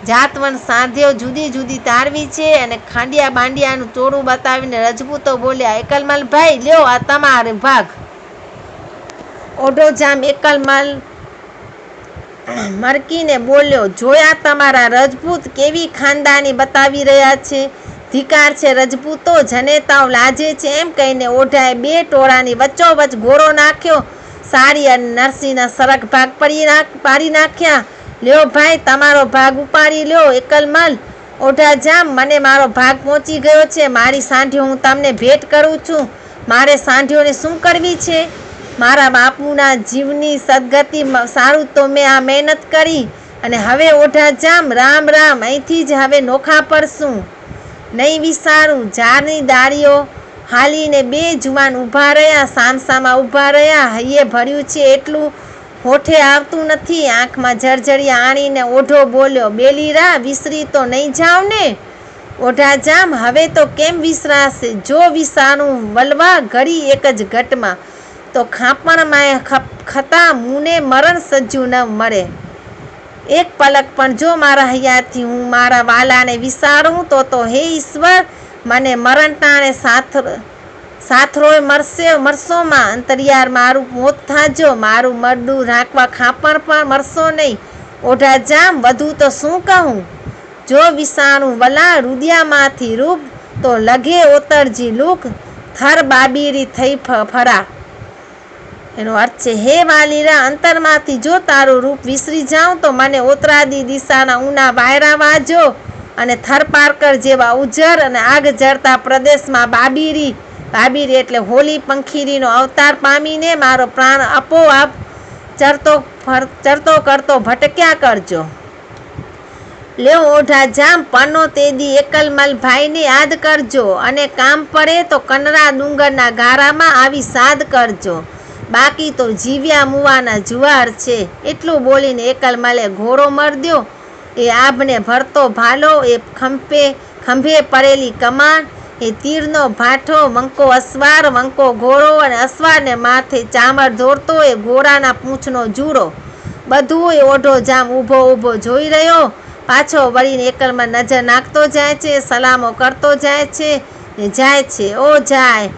જાતવન સાંધ્યો જુદી જુદી તારવી છે અને ખાંડિયા બાંડિયાનું ટોળું બતાવીને રજપૂતો બોલ્યા, એકલમલભાઈ લ્યો આ તમારો ભાગ. ઓઢો જામ એકલમલ મરકીને બોલ્યો, જોયા તમારા રજપૂત કેવી ખાનદાની બતાવી રહ્યા છે? ધિકાર છે રજપૂતો, જનેતાઓ લાજે છે. એમ કહીને ઓઢાએ 2 ટોળાની વચ્ચોવચ્ચ ઘોડો નાખ્યો. સાડી અને નરસિંહના સરગ ભાગ પાડી નાખ્યા. લ્યો ભાઈ, તમારો ભાગ ઉપાડી લ્યો. એકલમલ, ઓઢા જામ, મને મારો ભાગ પહોંચી ગયો છે. મારી સાંઢીઓ હું તમને ભેટ કરું છું. મારે સાંઢીઓને શું કરવી છે? મારા બાપુના જીવની સદગતિ સારું તો મેં આ મહેનત કરી. અને હવે ઓઢા જામ, રામ રામ, અહીંથી જ હવે નોખા પડશું. નહીં વિસારું. ઝાડની ડાળીઓ હાલીને 2 જુવાન ઊભા રહ્યા. સામસામા ઊભા રહ્યા. હૈયે ભર્યું છે એટલું હોઠે આવતું નથી. આંખમાં જળજળિયા આણીને ઓઢો બોલ્યો, બેલીરા વિસરી તો નહીં જાવ ને? ઓઢા જામ, હવે તો કેમ વિસરાશે? જો વિસારું વલવા ઘડી એક જ ઘટમાં, તો ખાપણમાં ખતા મુને મરણ સજ્જુ ન મળે. એક પલક પણ જો મારા હૈયાથી હું મારા વાલાને વિસારું તો હે ઈશ્વર, મને મરણ ટાણે સાથરોય મરશોમાં અંતરિયાર મારું મોત થાજો. મારું મરડું રાખવા ખાપણ પણ મરશો નહીં. ઓઢા જામ, વધુ તો શું કહું? જો વિસારું વલા રુદિયામાંથી રૂપ, તો લઘે ઓતરજી લૂક, થર બાબીરી થઈ ફરા. એનો અર્થ છે, હે વાલીરા, અંતરમાંથી જો તારું રૂપ વિસરી જાઉં તો મને ઓતરાદી દિશાના ઊના વાયરા વાજો અને થરપારકર જેવા ઉજ્જર અને આગ જરતા પ્રદેશમાં બાબીરી એટલે હોલી પંખીરીનો અવતાર પામીને મારો પ્રાણ આપોઆપ ચરતો કરતો ભટક્યા કરજો. લ્યો ઓઢા જામ, પનો તેદી એકલમલભાઈને યાદ કરજો અને કામ પડે તો કનરા ડુંગરના ગારામાં આવી સાદ કરજો. બાકી તો જીવ્યા મુવાના જુવાર છે. એટલું બોલીને એકલમલે ઘોડો મરદ્યો. એ આભને ભરતો ભાલો, એ ખંભે પડેલી કમાન, એ તીરનો ભાઠો, વંકો અસવાર, વંકો ઘોડો અને અસવારને માથે ચામર દોરતો એ ઘોડાના પૂંછનો જૂરો, બધું એ ઓઢો જામ ઊભો જોઈ રહ્યો. પાછો વળીને એકલમાં નજર નાખતો જાય છે. સલામો કરતો જાય છે. ઓ જાય.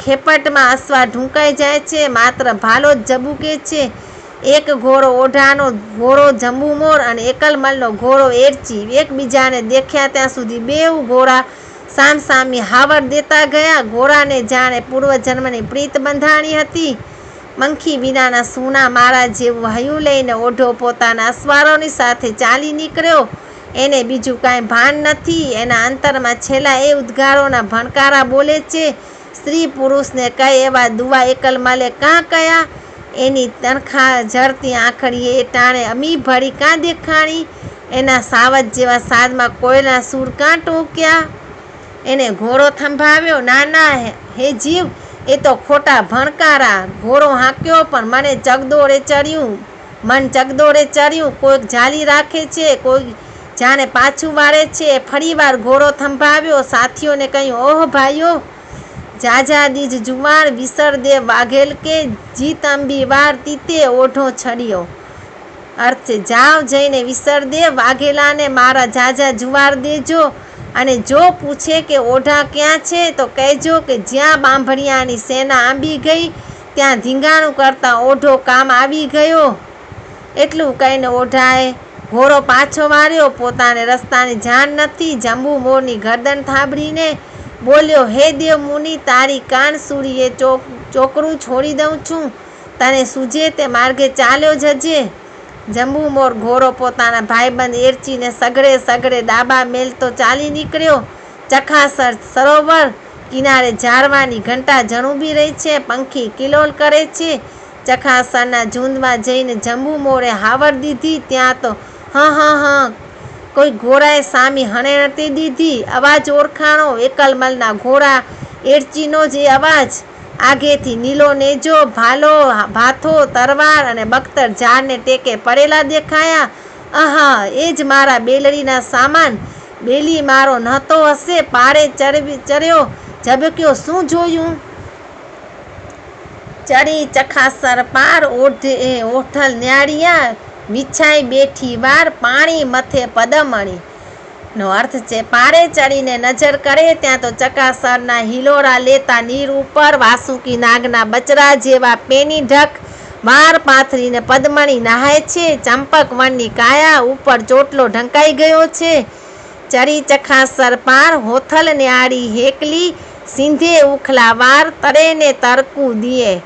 ખેપટમાં અસવાર ઢૂંકાઈ જાય છે. માત્ર ભાલો જ જબુકે છે. એક ઘોડો ઓઢાનો ઘોડો જંબુમોર અને એકલમલનો ઘોડો એરચી એકબીજાને દેખ્યા ત્યાં સુધી 2 ઘોડા સામસામી હાવર દેતા ગયા. ઘોડાને જાણે પૂર્વજન્મની પ્રીત બંધાણી હતી. મંખી વિનાના સૂના મારા જેવું હૈયું લઈને ઓઢો પોતાના અસવારોની સાથે ચાલી નીકળ્યો. એને બીજું કાંઈ ભાન નથી. એના અંતરમાં છેલ્લા એ ઉદ્ગારોના ભણકારા બોલે છે. સ્ત્રી પુરુષને કહે એવા દુવા એકલમલે કાં કયા? એની તનખા જરતી આંખડીએ એ ટાણે અમી ભળી કાં દેખાણી? એના સાવજ જેવા સાદમાં કોયના સૂર કાં ટોક્યા? એને ઘોડો થંભાવ્યો. ના હે જીવ, એ તો ખોટા ભણકારા. ઘોડો હાંક્યો પણ મન ચગદોડે ચડ્યું. કોઈક જાલી રાખે છે, કોઈ જાણે પાછું વાળે છે. ફરીવાર ઘોડો થંભાવ્યો. સાથીઓને કહ્યું, ઓહ ભાઈઓ, જાજા દીજ જુવાર વિસર દે વાઘેલ કે જીત અંબી વાર તીતે ઓઢો છડિયો. અર્થ છે જાઓ જઈને વિસર દે વાઘેલાને મારા જાજા જુવાર દેજો, અને જો પૂછે કે ઓઢા ક્યાં છે તો કહેજો કે જ્યાં બાંભણિયાની સેના આંબી ગઈ ત્યાં ધીંગાણું કરતા ઓઢો કામ આવી ગયો. એટલું કહીને ઓઢાએ ઘોડો પાછો વાળ્યો. પોતાને રસ્તાની જાણ નથી. જંબુ મોરની ગરદન થાબડીને બોલ્યો, હે દેવ મુનિ, તારી કાન સુરીએ ચોકરું છોડી દઉં છું, તને સૂજે તે માર્ગે ચાલ્યો જજે. જંબુ મોર ઘોડો પોતાના ભાઈબંધ એરચીને સગડે સગડે ડાબા મેલતો ચાલી નીકળ્યો. ચખાસર સરોવર કિનારે ઝાડવાની ઘંટા જણુબી રહી છે, પંખી કિલોલ કરે છે. ચખાસરના ઝુંડમાં જઈને જંબુ મોરે હાવર દીધી. ત્યાં તો હ કોઈ ઘોડાએ સામી હણેણતી દીધી. અવાજ ઓળખાણો, એકલમલના ઘોડા એરચીનો જ એ અવાજ. આગેથી નીલો નેજો, ભાલો, ભાથો, તરવાર અને બખ્તર ઝાડને ટેકે પડેલા દેખાયા. આહા, એ જ મારા બેલડીના સામાન. બેલી મારો નહોતો હશે, પારે ચર્યો ઝબક્યો, શું જોયું? ચડી ચખાસર પાર ઓઠલ ન્યાળિયા, વિછાઈ બેઠી વાર પાણી મથે પદમણી. નો અર્થ છે પારે ચડીને નજર કરે ત્યાં તો ચકાસરના હિલોરા લેતા નીર ઉપર વાસુકી નાગના બચરા જેવા પેની ઢક વાર પાથરીને પદમણી નહાય છે. ચંપક વનની કાયા ઉપર ચોટલો ઢંકાઈ ગયો છે. ચડી ચખાસર પાર હોથલ ન્યાળી હેકલી, સિંધે ઉખલા વાર તરે ને તરકું દિયે.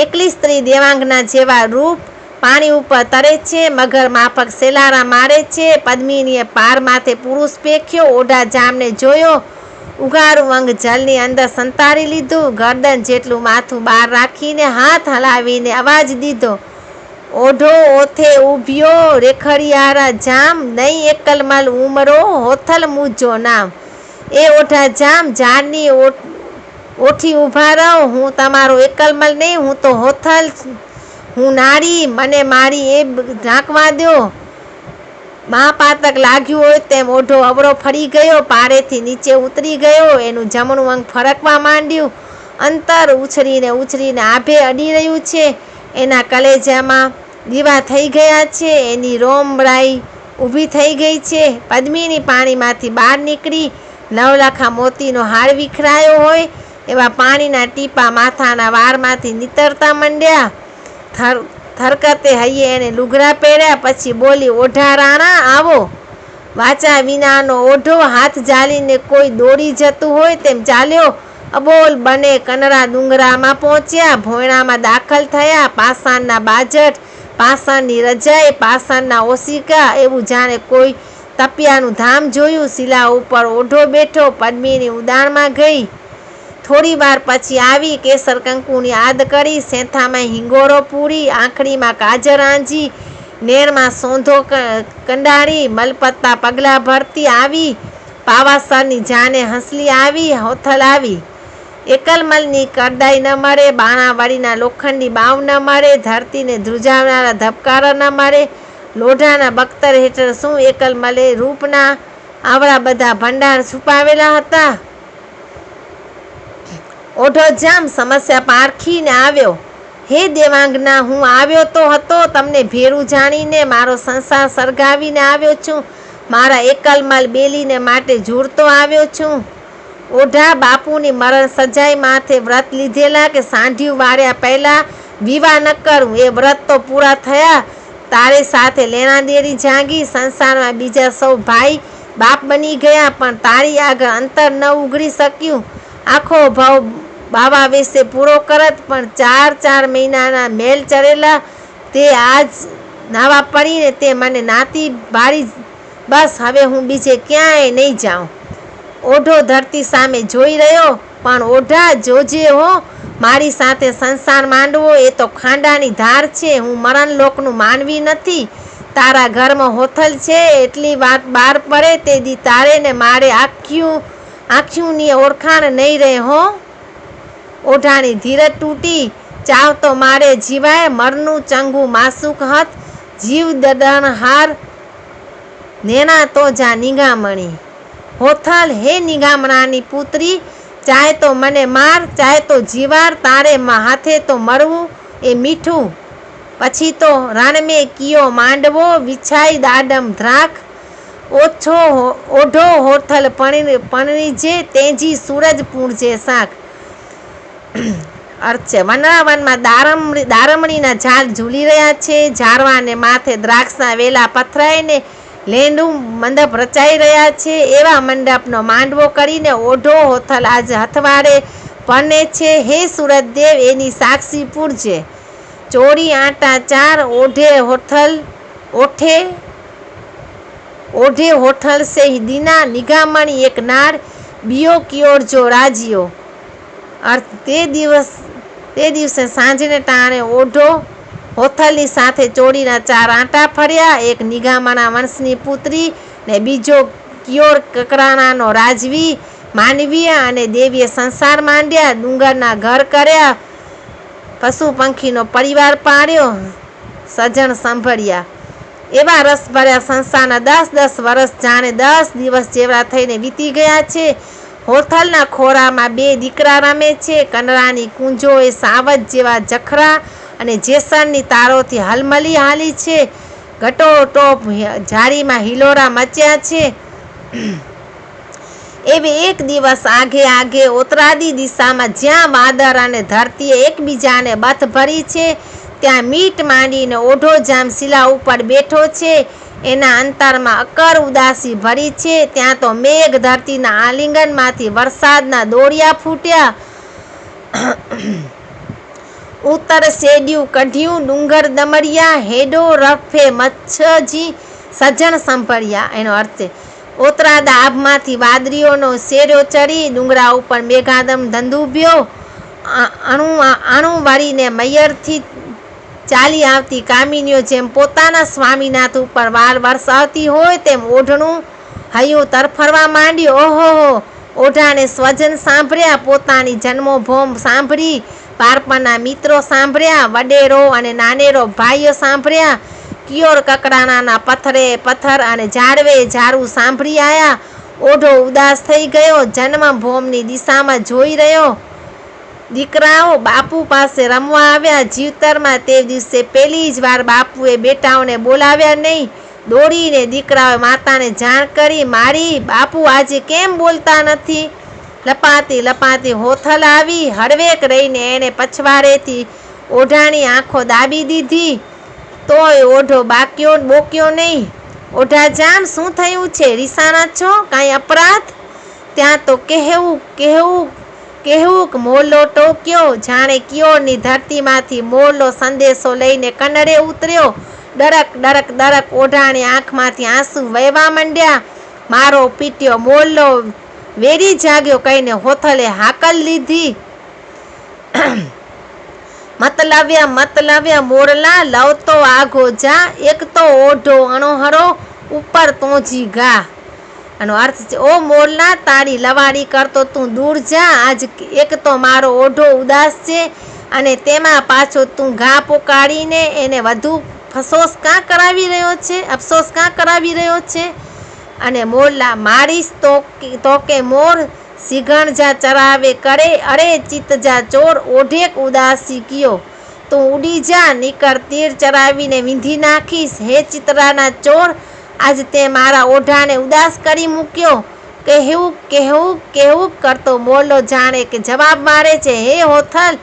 એકલી સ્ત્રી દેવાંગના જેવા રૂપ પાણી ઉપર તરે છે, મગર માફક સેલારા મારે છે. પદ્મિનીએ પાર માથે પુરુષ પેખ્યો, ઓઢા જામને જોયો, ઉગારું અંગ જલની અંદર સંતારી લીધું. ગરદન જેટલું માથું બહાર રાખીને હાથ હલાવીને અવાજ દીધો, ઓઢો ઓથે ઊભ્યો, રેખડિયારા જામ, નહીં એકલમલ ઉમરો, હોથલ મૂજો નામ. એ ઓઢા જામ, ઝાડની ઓઠી ઊભા રહો, હું તમારો એકલમલ નહીં, હું તો હોથલ, હું નારી, મને મારી એ ઢાંકવા દો. મહાપાતક લાગ્યું હોય તેમ ઓઢો અવળો ફરી ગયો, પારેથી નીચે ઉતરી ગયો. એનું જમણું અંગ ફરકવા માંડ્યું. અંતર ઉછરીને આભે અડી રહ્યું છે. એના કલેજામાં દીવા થઈ ગયા છે. એની રોમરાઈ ઊભી થઈ ગઈ છે. પદ્મિની પાણીમાંથી બહાર નીકળી. નવલાખા મોતીનો હાર વિખરાયો હોય એવા પાણીના ટીપા માથાના વારમાંથી નીતરતા માંડ્યા. થરકતે હૈયે એને લુગડા પહેર્યા. પછી બોલી, ઓઢા રાણા આવો. વાચા વિનાનો ઓઢો હાથ ઝાલીને કોઈ દોડી જતું હોય તેમ ચાલ્યો. અબોલ બને કનરા ડુંગરામાં પહોંચ્યા. ભોયણામાં દાખલ થયા. પાષાણના બાજટ, પાષાણની રજાઈ, પાષાણના ઓશિકા, એવું જાણે કોઈ તપિયાનું ધામ જોયું. શિલા ઉપર ઓઢો બેઠો. પદ્મિની ઉદાણમાં ગઈ. થોડી વાર પછી આવી. કેસર કંકુની આદ કરી. સેંથામાં હિંગોરો પૂરી. આંખડીમાં કાજર આંજી. નેરમાં સોંધો કંડાળી. મલપત્તા પગલા ભરતી આવી. પાવાસરની જાને હંસલી આવી. હોથલ આવી. એકલમલની કરદાઈ ન મળે. બાણાવાળીના લોખંડી બાવ ન મળે. ધરતીને ધ્રુજાવનારા ધબકારા ન મળે. લોઢાના બખ્તર હેઠળ શું એકલમલે રૂપના આવડા બધા ભંડાર છુપાવેલા હતા? ઓઢો જામ સમસ્યા પારખીને આવ્યો. હે દેવાંગના, હું આવ્યો તો હતો તમને ભેરું જાણીને, મારો સંસાર સળગાવીને આવ્યો છું. મારા એકલમલ બેલીને માટે ઝૂરતો આવ્યો છું. ઓઢા, બાપુની મરણ સજાઈ માથે વ્રત લીધેલા કે સાંઢિયું વાળ્યા પહેલા વિવાહ ન કરું, એ વ્રત તો પૂરા થયા. તારે સાથે લેણા દેરી જાગી. સંસારમાં બીજા સૌ ભાઈ બાપ બની ગયા, પણ તારી આગળ અંતર ન ઉઘડી શક્યું. આખો ભાવ બાવા વેસે પૂરો કરત, પણ 4 મહિનાના મેલ ચરેલા તે આજ નાવા પડીને તે મને નાતી ભાળી. બસ હવે હું બીજે ક્યાંય નહીં જાઉં. ઓઢો ધરતી સામે જોઈ રહ્યો. પણ ઓઢા, જોજે હો, મારી સાથે સંસાર માંડવો એ તો ખાંડાની ધાર છે. હું મરણ લોકનું માનવી નથી. તારા ઘરમાં હોથલ છે એટલી વાત બહાર પડે તે દી તારે ને મારે આંખ્યુંની ઓળખાણ નહીં રહે હો. ઓઢાની ધીરજ તૂટી. ચાવ તો મારે જીવાય, મરનું ચંગું માસુક હત, જીવ દડણહાર નેના તો જા નિગામણી. હોથલ, હે નિગામણાની પુત્રી, ચાહે તો મને માર, ચાહે તો જીવાર, તારે હાથે તો મરવું એ મીઠું. પછી તો રણમે કિયો માંડવો, વિછાઈ દાડમ દ્રાખ, ઓઢો હોથલ પણરીજે, તેજી સૂરજ પૂણજે શાખ. અર્થ છે, વનરાવનમાં દારમણીના ઝાડ ઝૂલી રહ્યા છે, ઝાડવાને માથે દ્રાક્ષના વેલા પથરાઈને લેંડું મંડપ રચાઈ રહ્યા છે. એવા મંડપનો માંડવો કરીને ઓઢો હોથલ આજ હથવારે પરણે છે. હે સૂરજદેવ એની સાક્ષી પૂરજે. ચોરી આટા ચાર, ઓઢે હોઠલ સે દીના, નિગામણી એક નાર, બીયો કિયોર જો રાજીઓ. અર્થ તે દિવસે સાંજને ટાણે ઓઢો હોથલની સાથે ચોરીના 4 આંટા ફર્યા. એક નિગામણા વંશની પુત્રી ને બીજો કિયોર કકરાણાનો રાજવી માનવીય અને દેવીએ સંસાર માંડ્યા. ડુંગરના ઘર કર્યા, પશુ પંખીનો પરિવાર પાળ્યો, સજણ સંભળ્યા. એવા રસભર્યા સંસારના 10 વર્ષ જાણે 10 દિવસ જેવા થઈને વીતી ગયા છે. હોથલના ખોરામાં 2 દીકરા રમે છે. કનરાની કુંજોએ સાવજ જેવા જખરા અને જેસરની તારોથી હલમલી હાલી છે. ઘટોટોપ જાળીમાં હિલોરા મચ્યા છે. એવી એક દિવસ આગે ઓતરાદી દિશામાં જ્યાં વાદળ અને ધરતીએ એકબીજાને બથ ભરી છે, ત્યાં મીટ માંડીને ઓઢો જામ શિલા ઉપર બેઠો છે. એના અંતરમાં અકર ઉદાસી ભરી છે. ત્યાં તો મેઘ ધરતીના આલિંગનમાંથી વરસાદના દોરિયા ફૂટ્યા. ઉત્તર શેડ્યું કઢ્યું ડુંગર દમડિયા, હેડો રફે મચ્છજી સજણ સંભળ્યા. એનો અર્થ છે, ઓતરાદા આભમાંથી વાદળીઓનો શેર્યો ચડી, ડુંગરા ઉપર મેઘાદમ ધંધુભ્યો. અણુ વળીને મૈયરથી ચાલી આવતી કામિનીઓ જેમ પોતાના સ્વામીનાથ ઉપર વાલ વરસાવતી હોય તેમ ઓઢણું હૈયું તરફરવા માંડ્યું. ઓહો, ઓઢાને સ્વજન સાંભળ્યા, પોતાની જન્મોભૂમ સાંભળી, બાળપણના મિત્રો સાંભળ્યા, વડેરો અને નાનેરો ભાઈઓ સાંભળ્યા, કિયોર કકડાના પથ્થર અને ઝાડવે ઝાડું સાંભળી આયા. ઓઢો ઉદાસ થઈ ગયો, જન્મભૂમની દિશામાં જોઈ રહ્યો. દીકરાઓ બાપુ પાસે રમવા આવ્યા. જીવતરમાં તે દિવસે પહેલી જ વાર બાપુએ બેટાઓને બોલાવ્યા નહીં. દોડીને દીકરાઓએ માતાને જાણ કરી, મારી બાપુ આજે કેમ બોલતા નથી? લપાતી હોથલ આવી. હળવેક રહીને એણે પછવાડેથી ઓઢાની આંખો દાબી દીધી. તોય ઓઢો બોક્યો નહીં. ઓઢા જામ, શું થયું છે? રીસાના છો? કાંઈ અપરાધ? ત્યાં તો કહેવું મોરલો ટોક્યો. જાણે કિયોરની ધરતીમાંથી મોરલો સંદેશો લઈને કનડે ઉતર્યો. ડરક ઓઢાની આંખમાંથી આંસુ વહેવા માંડ્યા. મારો પીટ્યો મોરલો વેરી જાગ્યો કહીને હોથલે હાકલ લીધી. મતલવ્યા મોરલા, લવતો આગો જા, એક તો ઓઢો અણોહરો ઉપર તોજી ગા. આનો અર્થ છે, ઓ મોરલા, તારી લવાડી કરતો તું દૂર જા. આજ એક તો મારો ઓઢો ઉદાસ છે અને તેમાં પાછો તું ઘા પોકાડીને એને વધુ અફસોસ કાં કરાવી રહ્યો છે? અને મોરલા, મારીશ તો કે મોર, સિંઘણ જા ચરાવે કરે, અરે ચિત્ત જા ચોર, ઓઢેક ઉદાસી કિયો. તું ઉડી જા, નીકર તીર ચરાવીને વીંધી નાખીશ. હે ચિત્રાના ચોર, આજ તે મારા ઓઢાને ઉદાસ કરી મૂક્યો. કહેવું કરતો મોરલો જાણે કે જવાબ મારે છે, હે હોથલ,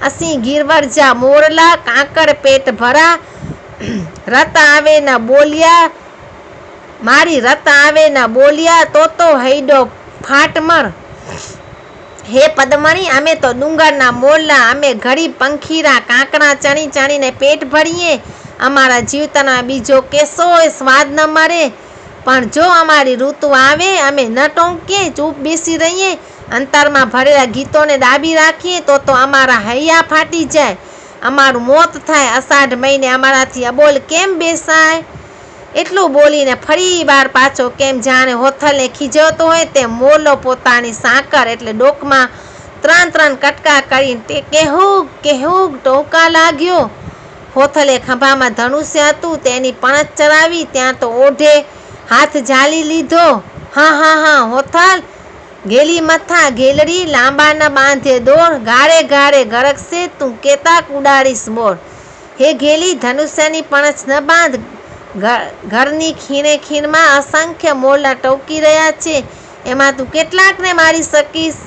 અસી ગીરવર જા મોરલા, કાંકર પેટ ભરા. રત આવે ન બોલ્યા, મારી રત આવે ન બોલ્યા, તો હૈડો ફાટમર. હે પદ્મણી, અમે તો ડુંગરના મોરલા, અમે ઘડી પંખીરા કાંકરા ચણીને પેટ ભરીએ. અમારા જીવતના બીજો કેસોય સ્વાદ ન મરે. પણ જો અમારી ઋતુ આવે, અમે ન ટોંકીએ, ચૂપ બેસી રહીએ, અંતરમાં ભરેલા ગીતોને દાબી રાખીએ, તો અમારા હૈયા ફાટી જાય, અમારું મોત થાય. અષાઢ મહિને અમારાથી અબોલ કેમ બેસાય? એટલું બોલીને ફરી વાર પાછો કેમ જાણે હોથલને ખીજવતો હોય તેમ મોરલો પોતાની સાંકર એટલે ડોકમાં 3 કટકા કરીને કહેવું ટોકા લાગ્યો. હોથલે ખંભામાં ધનુષ્ય હતું, તેની પણછ ચડાવી. ત્યાં તો ઓઢે હાથ ઝાલી લીધો. હા હોથલ, ગેલી મથા ગેલરી લાંબા ન બાંધે દોર, ગાળે ગાળે ગરકશે તું કેતા ઉડાડીશ બોર. હે ગેલી ધનુષ્યની પણછ ન બાંધ, ઘરની ખીણે ખીણમાં અસંખ્ય મોરલા ટવકી રહ્યા છે, એમાં તું કેટલાકને મારી શકીશ.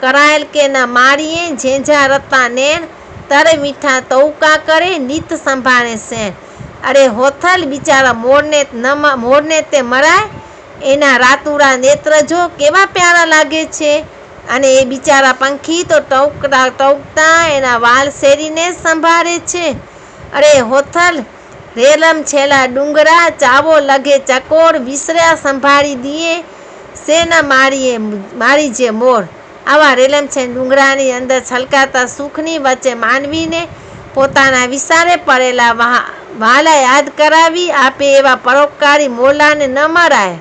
કરાયેલ કે ન મારીએ ઝેઝા રતા નેણ, તરે મીઠા તૌકા કરે નીત સંભાળે શેણ. અરે હોથલ બિચારા મોરને તે મરાય, એના રાતુડા નેત્ર જો કેવા પ્યારા લાગે છે, અને એ બિચારા પંખી તો ટવકતા એના વાલ શેરીને સંભાળે છે. અરે હોથલ રેલમ છેલા ડુંગરા, ચાવો લગે ચકોર, વિસર્યા સંભાળી દીએ સે ન મારી જે મોર. આવા રેલમ છે ડુંગરાની અંદર છલકાતા સુખની વચ્ચે માનવીને પોતાના વિસારે પડેલા વાલા યાદ કરાવી આપે એવા પરોપકારી મોરલાને ન મરાય.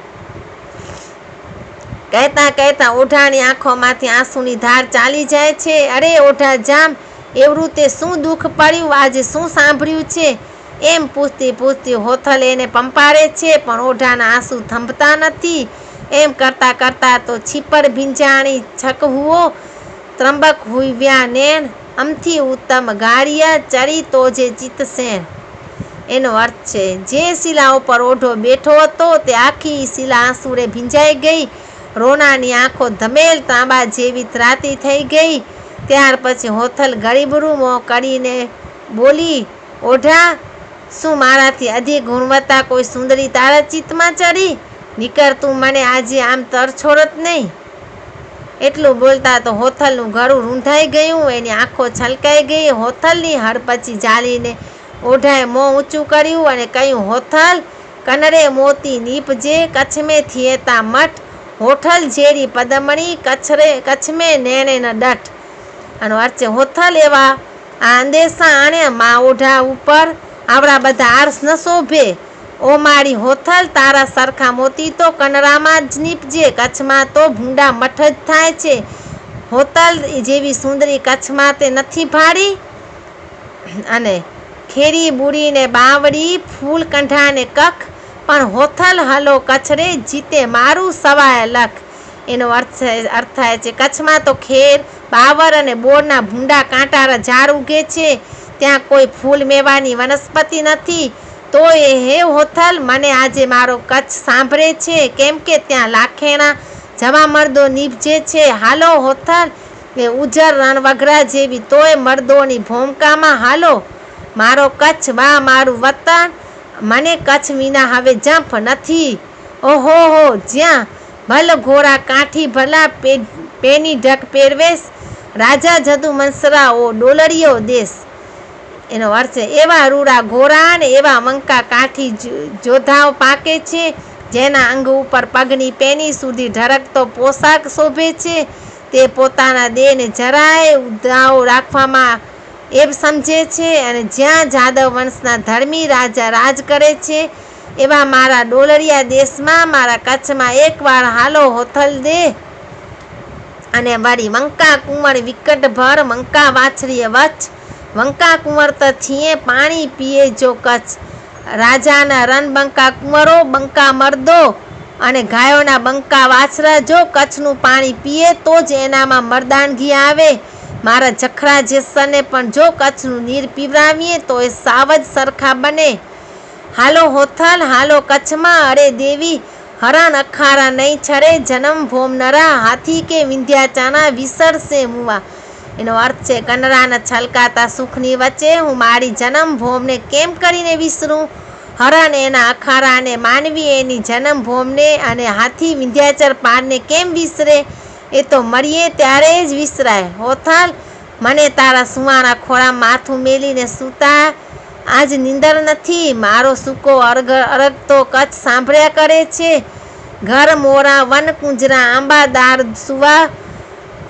કહેતા કહેતા ઓઢાની આંખોમાંથી આંસુની ધાર ચાલી જાય છે. અરે ઓઢા જામ, એવરું તે શું દુઃખ પડ્યું, આજે શું સાંભળ્યું છે, એમ પૂછતી પૂછતી હોથલ એને પંપારે છે, પણ ઓઢાના આંસુ થંભતા નથી. એમ કરતા કરતા તો છીપર ભીંજાણી છકહુઓ, ત્રંબક હુવ્યા નેણ, અમથી ઉત્તમ ગાળિયા ચરી તો જે ચિતસેણ. એનો અર્થ છે, જે શિલા ઉપર ઓઢો બેઠો હતો તે આખી શિલા આંસુરે ભીંજાઈ ગઈ. રોનાની આંખો ધમેલ તાંબા જેવી ધ્રાતી થઈ ગઈ. ત્યાર પછી હોથલ ગરીબરું મોં કરીને બોલી, ઓઢા, શું મારાથી અધિક ગુણવત્તા કોઈ સુંદરી તારા ચિત્તમાં ચડી? નીકળ, તું મને આજે આમ તરછોડત નહીં. એટલું બોલતા તો હોથલનું ગળું રૂંધાઈ ગયું, એની આંખો છલકાઈ ગઈ. હોથલની હડપચી ઝાલીને ઓઢાએ મોં ઊંચું કર્યું અને કહ્યું, હોથલ કનરે મોતી નીપજે, કચ્છ મેં થિયેતા મઠ, હોઠલ ઝેરી પદમણી, કચ્છ મેં નેણે ન ડઠ. આનો અર્થ છે, હોથલ એવા આ અંદેશા આણે મા ઓઢા ઉપર આવડા બધા આર્સ ન શોભે. ઓ મારી હોથલ, તારા સરખા મોતી તો કનરામાં જ નીપજે, કચ્છમાં તો ભૂંડા મઠ જ થાય છે. હોથલ જેવી સુંદરી કચ્છમાં તે નથી ભાડી. અને ખેરી બુડીને બાવડી, ફૂલ કંઠાને કખ, પણ હોથલ હલો કચ્છરે જીતે મારું સવાય લખ. એનો અર્થ થાય છે, કચ્છમાં તો ખેર, બાવર અને બોરના ભૂંડા કાંટારા ઝાડ ઉગે છે, ત્યાં કોઈ ફૂલ મેવાની વનસ્પતિ નથી. તો એ હે હોથલ, મને આજે મારો કચ્છ સાંભળે છે, કેમ કે ત્યાં લાખેણા જવા મર્દો નીપજે છે. હાલો હોથલ, એ ઉજર રણવગરા જેવી તોય મર્દોની ભૂમિકામાં હાલો. મારો કચ્છ, વાહ મારું વતન, મને કચ્છ વિના હવે જંપ નથી. ઓહો હો, જ્યાં ભલ ઘોરા કાઠી ભલા, પેની ઢક પહેરવેશ, રાજા જદુ મનસરા ઓ ડોલરિયો દેશ. એનો અર્થ છે, એવા રૂડા ઘોરા અને એવા મંકા કાઠી જોધાઓ પાકે છે, જેના અંગ ઉપર પગની પેની સુધી ઢળકતો પોશાક શોભે છે. તે પોતાના દેહને જરાય ઉદાઓ રાખવામાં એમ સમજે છે, અને જ્યાં જાદવ વંશના ધર્મી રાજા રાજ કરે છે, એવા મારા ડોલરિયા દેશમાં, મારા કચ્છમાં એકવાર હાલો હોથલ દે. અને વળી મંકા કુંવર વિકટ ભર, મંકા વાછરીએ વચ્ચ, વંકા કુંવર તો થીએ પાણી પીએ જો કચ્છ. રાજાના રન બંકા કુંવરો, બંકા મર્દો અને ગાયોના બંકા વાછરા જો કચ્છનું પાણી પીએ તો જ એનામાં મર્દાનગી આવે. મારા જખરા જેસરને પણ જો કચ્છનું નીર પીવરાવીએ તો એ સાવ જ સરખા બને. હાલો હોથલ, હાલો કચ્છમાં. અરે દેવી, હરણ અખારા નહીં છરે, જન્મ ભોમ નરા, હાથી કે વિંધ્યાચાના વિસરશે મુવા. એનો અર્થ છે, કનરાના છલકાતા સુખની વચ્ચે હું મારી જન્મ ભોમને કેમ કરીને વિસરું? હરણ એના અખારાને, માનવી એની જન્મ ભોમને અને હાથી વિંધ્યાચર પારને કેમ વિસરે? એ તો મરીએ ત્યારે જ વિસરાય. હોથલ, મને તારા સુવાણા ખોળા માથું મેલીને સૂતા આજ નીંદર નથી. મારો સૂકો અરગતો કચ્છ સાંભળ્યા કરે છે. ઘર મોરા વન કુંજરા આંબાદાર સુવા,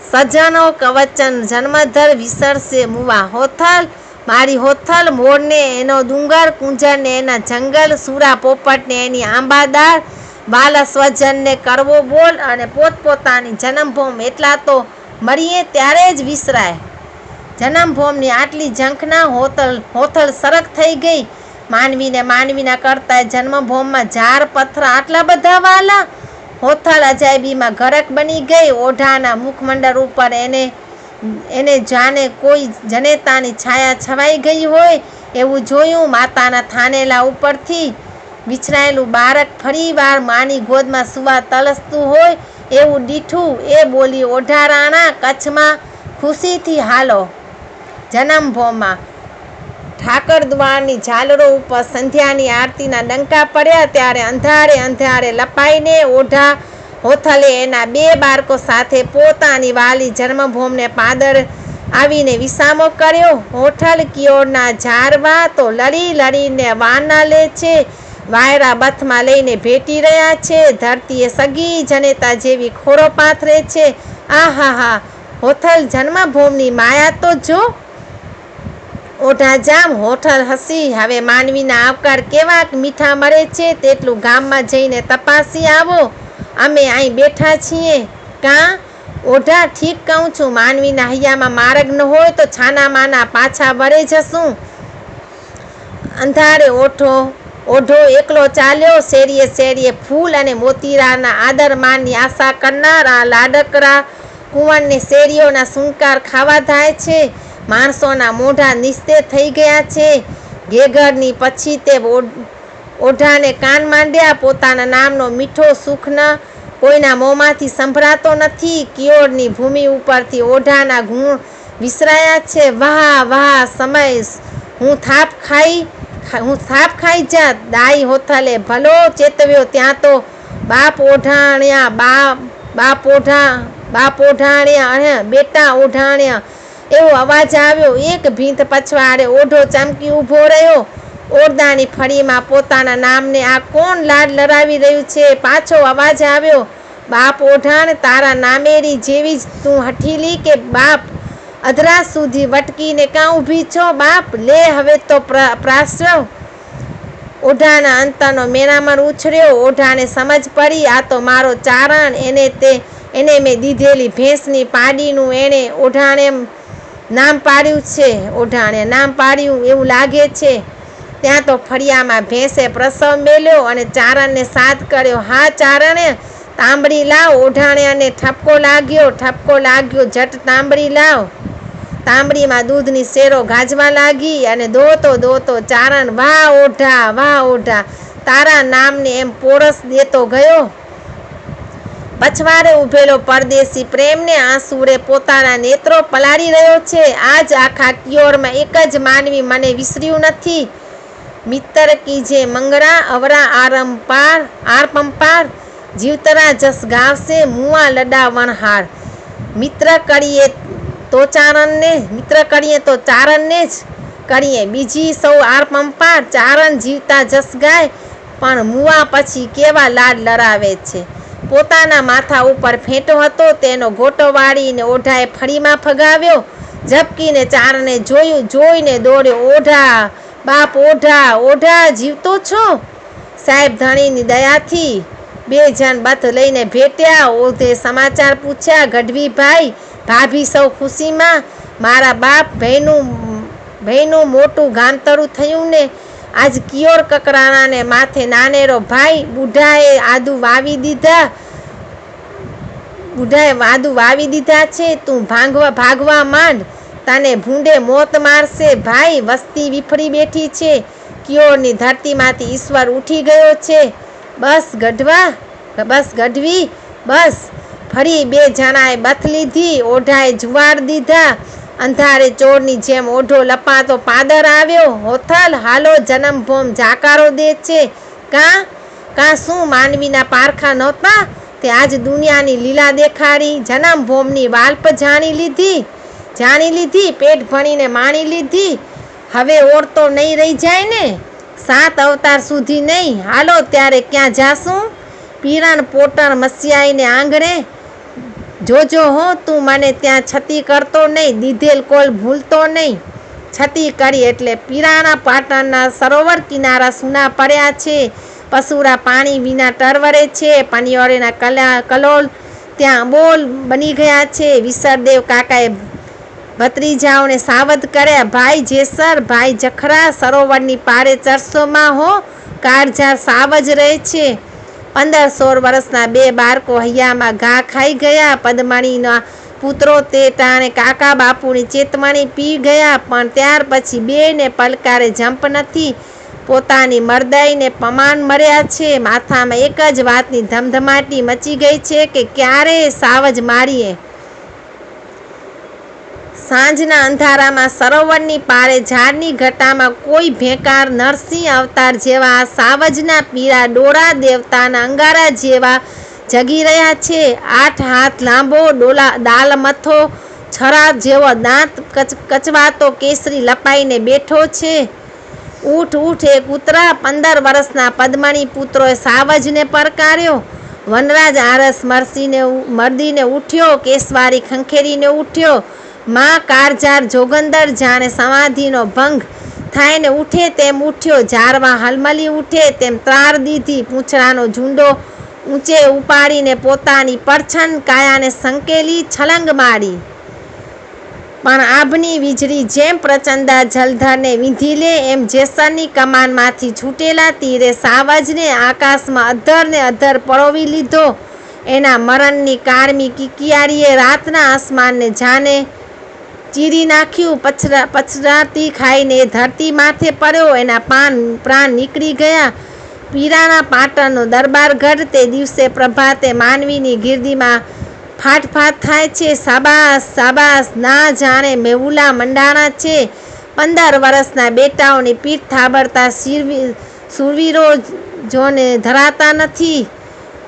સજ્જનો કવચન જન્મધર વિસરશે મુવા. હોથલ, મારી હોથલ, મોરને એનો ડુંગર, કુંજરને એના જંગલ, સુરા પોપટને એની આંબાદાર, બાલા સ્વજનને કરવો બોલ, અને પોતપોતાની જન્મભૂમ એટલા તો મરીએ ત્યારે જ વિસરાય. જન્મભૂમની આટલી ઝંખના હોથલ સરક થઈ ગઈ. માનવીને માનવીના કરતા જન્મભૂમમાં ઝાડ પથ્થર આટલા બધા વાલા. હોથલ અજાયબીમાં ગરક બની ગઈ. ઓઢાના મુખમંડળ ઉપર એને જાણે કોઈ જનેતાની છાયા છવાઈ ગઈ હોય એવું જોયું. માતાના થાનેલા ઉપરથી વિછરાયેલું બાળક ફરી વાર માની ગોદમાં સુવા તલસતું હોય એવું દીઠું. એ બોલી, ઓઢા રાણા, કચ્છમાં ખુશીથી હાલો. જન્મભૂમિમાં ઠાકર દ્વારની ઝાલરો ઉપર સંધ્યાની આરતીના ડંકા પડ્યા ત્યારે અંધારે લપાઈને ઓઢા હોથલે એના 2 બાળકો સાથે પોતાની વાલી જન્મભૂમિને પાદર આવીને વિસામો કર્યો. હોઠલ કિયોરના ઝારવા તો લડીને વાના લે છે, વાયરા બથમાં લઈને ભેટી રહ્યા છે. ધરતીએ સગી જનેતા જેવી ખોરો પાથરે છે. આહાહા, હોથલ જન્મભૂમિની માયા તો જો. ઓઢા જામ. હોઠલ હસી, હવે માનવીના આવકાર કેવા મીઠા મળે છે તેટલું ગામમાં જઈને તપાસી આવો. અમે અહીં બેઠા છીએ કાં? ઓઢા, ઠીક કહું છું. માનવીના હૈયામાં માર્ગ ન હોય તો છાના માના પાછા વળે જશું. અંધારે ઓઢો એકલો ચાલ્યો. શેરીએ ફૂલ અને મોતીરાના આદર માનની આશા કરનાર આ લાડકરા કુંવરને શેરીઓના સુંકાર ખાવા થાય છે. માણસોના મોઢા નિસ્તેજ થઈ ગયા છે. ઘેઘરની પછી તે ઓઢાને કાન માંડ્યા. પોતાના નામનો મીઠો સુખન કોઈના મોંમાંથી સંભળાતો નથી. કિયોરની ભૂમિ ઉપરથી ઓઢાના ગુણ વિસરાયા છે. વાહ વાહ સમય, હું થાપ ખાઈ જાત. દાઈ હોથલે ભલો ચેતવ્યો. ત્યાં તો બાપ ઓઢાણ્યા અને બેટા ઓઢાણ્યા એવો અવાજ આવ્યો. એક ભીંત પછવાડે ઓઢો ચમકી ઊભો રહ્યો. ઓરડાની ફળીમાં પોતાના નામને આ કોણ લાડ લડાવી રહ્યું છે? પાછો અવાજ આવ્યો, બાપ ઓઢાણ, તારા નામેરી જેવી જ તું હઠીલી કે બાપ? અધરા સુધી વટકીને કાં ઊભી છો બાપ? લે હવે તો પ્રાશ્રવ. ઓઢાના અંતરનો મેરામણ ઉછળ્યો. ઓઢાને સમજ પડી, આ તો મારો ચારણ. એને મેં દીધેલી ભેંસની પાડીનું એણે ઓઢાણે નામ પાડ્યું એવું લાગે છે. ત્યાં તો ફળિયામાં ભેંસે પ્રસવ મેલ્યો અને ચારણને સાદ કર્યો. હા ચારણે, તાંબડી લાવ. ઓઢાણ્યાને ઠપકો લાગ્યો. જટ તાંબડી લાવ. તાંબડીમાં દૂધની શેરો ગાજવા લાગી અને દોતો ચારણ, વાહ ઓઢા, તારા નામને એમ પોરસ દેતો ગયો. પછવાડે ઉભેલો પરદેશી પ્રેમને આંસુડે પોતાના નેત્રો પલાળી રહ્યો છે. આજ આખા કિયોરમાં એક જ માનવી મને વિસર્યું નથી. મિત્તર કીજે મંગળા અવરા આરપંપાર, જીવતરા જસ ગાવશે મુઆ લડા વણહાર. મિત્ર કરીએ તો ચારણને જ કરીએ, બીજી સૌ આરપંપાર. ચારણ જીવતા જસ ગાય પણ મુઆ પછી કેવા લાડ લડાવે છે. પોતાના માથા ઉપર ફેંટો હતો તેનો ગોટો વાળીને ઓઢાએ ફળીમાં ફગાવ્યો. ઝબકીને ચારણે જોઈને દોડ્યો. ઓઢા, બાપ ઓઢા જીવતો છો? સાહેબ ધણીની દયાથી 2 જણ બથ લઈને ભેટ્યા. ઓઢે સમાચાર પૂછ્યા. ગઢવી ભાઈ ભાભી સૌ ખુશીમાં? મારા બાપ ભઈનું મોટું ગામતરું થયું ને. આજ કિયોર કકરાણાને માથે નાનેરો ભાઈ. બુઢાએ આદુ વાવી દીધા છે. તું ભાગવા માંડ, તને ભૂંડે મોત મારશે. ભાઈ, વસ્તી વિફળી બેઠી છે. કિયોરની ધરતીમાંથી ઈશ્વર ઉઠી ગયો છે. બસ ગઢવી, બસ. ફરી 2 જણાએ બથ લીધી. ઓઢાએ જુવાર દીધા. અંધારે ચોરની જેમ ઓઢો લપાતો પાદર આવ્યો. હોથલ, હાલો જન્મભૂમ જાકારો દે છે. કાં શું માનવીના પારખા નહોતા? તે આજ દુનિયાની લીલા દેખાડી. જન્મભૂમની વાલ્પ જાણી લીધી, પેટ ભણીને માણી લીધી. હવે ઓર તો નહીં રહી જાય ને? 7 અવતાર સુધી નહીં. હાલો ત્યારે ક્યાં જાશું? પીરણ પોટણ મસિયાઈને આંગણે. જોજો હો, તું મને ત્યાં છતી કરતો નહીં. દીધેલ કોલ ભૂલતો નહીં. છતી કરી એટલે પીરાણા પાટણના સરોવર કિનારા સૂના પડ્યા છે. પશુરા પાણી વિના ટરવરે છે. પનિયોળીના કલોલ ત્યાં બોલ બની ગયા છે. વિસરદેવ કાકાએ ભત્રીજાઓને સાવધ કર્યા. ભાઈ જેસર, ભાઈ જખરા, સરોવરની પાળે ચરસોમાં હો. કાળઝાળ સાવ જ રહે છે. 15-16 વર્ષના 2 બાળકો હૈયામાં ઘા ખાઈ ગયા. પદ્મણીના પુત્રો તે ટાણે કાકા બાપુની ચેતવણી પી ગયા, પણ ત્યાર પછી બેયને પલકારે જંપ નથી. પોતાની મરદાઈને પમાન મળ્યા છે. માથામાં એક જ વાતની ધમધમાટી મચી ગઈ છે કે ક્યારે સાવજ મારીએ. સાંજના અંધારામાં સરોવરની પાળે ઝાડની ઘટામાં કોઈ ભેંકાર નરસિંહ અવતાર જેવા સાવજના પીળા ડોળા દેવતાના અંગારા જેવા જગી રહ્યા છે. 8 હાથ લાંબો દાલમથો છરા જેવો દાંત કચવાતો કેસરી લપાઈને બેઠો છે. ઊઠ ઊઠ એ કૂતરા! 15 વર્ષના પદ્મણી પુત્રોએ સાવજને પડકાર્યો. વનરાજ આરસ મરદીને ઉઠ્યો. કેસવારી ખંખેરીને ઉઠ્યો. માં કાળઝાળ જોગંદર જાણે સમાધિનો ભંગ થાયને ઉઠે તેમ ઉઠ્યો. ઝારવા હલમલી ઉઠે તેમ ત્રાર દીધી. પૂંછડાનો ઝૂંડો ઊંચે ઉપાડીને પોતાની પરછન કાયાને સંકેલી છલંગ મારી. પણ આભની વીજળી જેમ પ્રચંડા જલધરને વીંધી લે એમ જેસરની કમાનમાંથી છૂટેલા તીરે સાવજને આકાશમાં અધર ને અધર પરોવી લીધો. એના મરણની કાળમી કિકિયારીએ રાતના આસમાનને જાને ચીરી નાખ્યું. પછડાતી ખાઈને ધરતી માથે પડ્યો. એના પ્રાણ નીકળી ગયા. પીરાના પાટણનો દરબારગઢ તે દિવસે પ્રભાતે માનવીની ગીર્દીમાં ફાટફાટ થાય છે. સાબાસ સાબાસ! ના જાણે મેહુલા મંડાણા છે. 15 વર્ષના બેટાઓની પીઠ થાબડતા શૂરવીરો જોને ધરાતા નથી.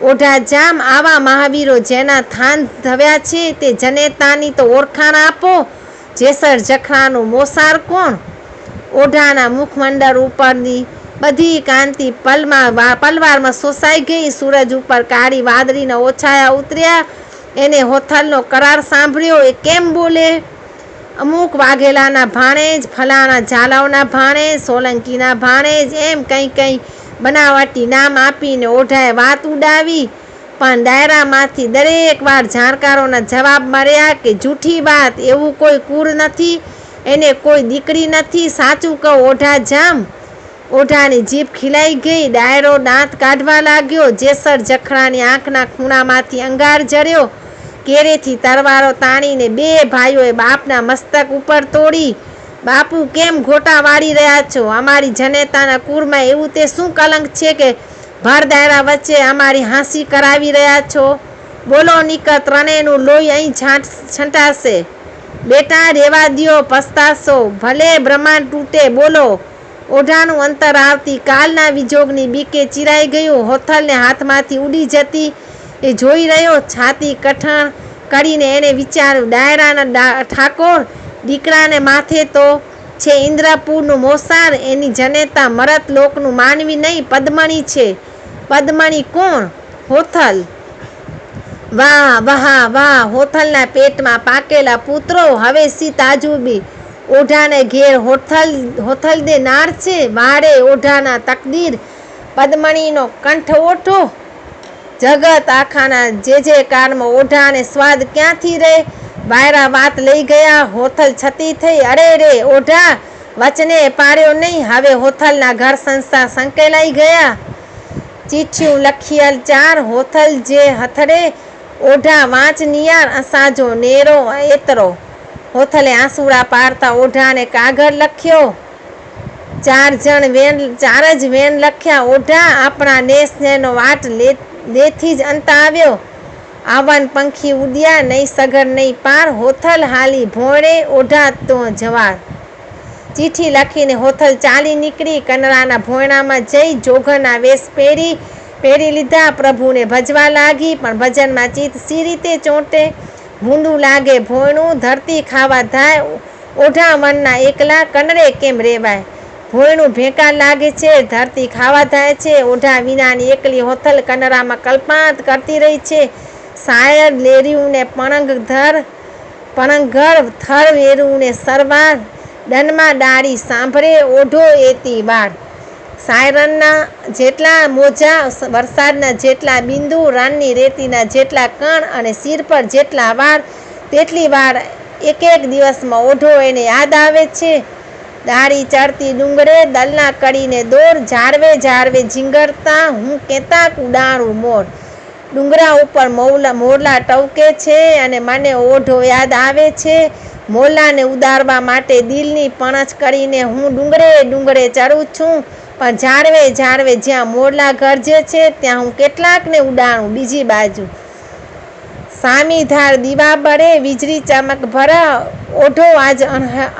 ઓઢા જામ! આવા મહાવીરો જેના થાન ધવ્યા છે તે જનેતાની તો ઓળખાણ આપો. જેસર જખણાનું મોસાર કોણ? ઓઢાના મુખમંડળ ઉપરની બધી કાંતિ પલવારમાં શોષાઈ ગઈ. સૂરજ ઉપર કાળી વાદળીના ઓછાયા ઉતર્યા. એને હોથલનો કરાર સાંભળ્યો. એ કેમ બોલે? અમુક વાઘેલાના ભાણેજ, ફલાણા ઝાલાઓના ભાણેજ, સોલંકીના ભાણેજ, એમ કંઈ બનાવટી નામ આપીને ઓઢાએ વાત ઉડાવી. પણ ડાયરામાંથી દરેક વાર જાણકારોના જવાબ મળ્યા કે જૂઠી વાત. એવું કોઈ કુળ નથી. એને કોઈ દીકરી નથી. સાચું કહો ઓઢા જામ! ઓઢાની જીભ ખીલાઈ ગઈ. ડાયરો દાંત કાઢવા લાગ્યો. જેસર જખણાની આંખના ખૂણામાંથી અંગાર જર્યો. કેરેથી તરવારો તાણીને 2 ભાઈઓએ બાપના મસ્તક ઉપર તોડી. બાપુ, કેમ ગોટા વાળી રહ્યા છો? અમારી જનેતાના કુળમાં એવું તે શું કલંક છે કે ભર દાયરા વચ્ચે અમારી હાંસી કરાવી રહ્યા છો? બોલો નીકર, ત્રણેયનું લોહી અહીં છંટાશે. બેટા રેવા દ્યો, પસ્તાશો. ભલે બ્રહ્માંડ તૂટે. બોલો. ઓઢાનું અંતર આવતી કાલના વિજોગની બીકે ચીરાઈ ગયું. હોથલને હાથમાંથી ઉડી જતી એ જોઈ રહ્યો. છાતી કઠણ કરીને એને વિચાર્યું, ડાયરાના ઠાકોર દીકરાને માથે તો છે ઇન્દ્રપુરનું મોસાર. એની જનેતા મરત લોકનું માનવી નહીં, પદ્મણી છે. પદ્મણી કોણ? હોથલ. વાહ વાહ વાહ! હોથલના પેટમાં પાકેલા પુત્રો હવે સી તાજુબી. ઓઢાને ઘેર હોથલ દે નાર છે. વાડે ઓઢાના તકદીર. પદ્મણીનો કંઠ ઓઠો. જગત આખાના જે કાળમાં ઓઢાને સ્વાદ ક્યાંથી રહે? વાયરા વાત લઈ ગયા. હોથલ છતી થઈ. અરે રે ઓઢા, વચને પાડ્યો નહીં. હવે હોથલના ઘર સંસાર સંકેલાઈ ગયા. ચીઠિયું લખિયલ 4 હોથલ જે હથડે. ઓઢા વાંચ નિયાર અસાજો નેરો એતરો. હોથલે આંસુડા પાડતા ઓઢાને કાગળ લખ્યો. 4 જ વેણ લખ્યા. ઓઢા, આપણા નેસનેનો વાટ લેથી જ અંત આવ્યો. આવન પંખી ઉડ્યા, નહીં સગર નહીં પાર. હોથલ હાલી ભોળે, ઓઢા તો જવાર. ચીઠી લખીને હોથલ ચાલી નીકળી. કનરાના ભોયણામાં જઈ જોગરના વેશ પહેરી લીધા. પ્રભુને ભજવા લાગી. પણ ભજનમાં ચિત્ત સી રીતે ચોંટે? ભૂંડું લાગે ભોયણું, ધરતી ખાવા થાય. ઓઢા વનના એકલા, કનરે કેમ રેવાય? ભોયણું ભેંકાર લાગે છે, ધરતી ખાવા થાય છે. ઓઢા વિનાની એકલી હોથલ કનરામાં કલ્પાંત કરતી રહી છે. શાયર લેર્યુંને પણંઘર થર વેરુંને સરવાર. ડનમાં ડાળી સાંભળે ઓઢો એતી વાળ. સાયરનના જેટલા મોજા, વરસાદના જેટલા બિંદુ, રણની રેતીના જેટલા કણ અને શિર પર જેટલા વાળ, તેટલી વાર એક દિવસમાં ઓઢો એને યાદ આવે છે. દાળી ચડતી ડુંગરે દલના કડીને દોર, ઝારવે ઝારવે ઝીંગરતા હું કેતાક ઉડાણું મોર. ડુંગરા ઉપર મોરલા ટવકે છે અને મને ઓઢો યાદ આવે છે. મોરલાને ઉડાડવા માટે દિલની પણછ કરીને હું ડુંગરે ડુંગરે ચડું છું, પણ ઝારવે ઝારવે જ્યાં મોરલા ગરજે છે ત્યાં હું કેટલાકને ઉડાડું બીજી બાજુ. સામી ધાર દીવા બળે, વીજળી ચમક ભરા, ઓઢો આજ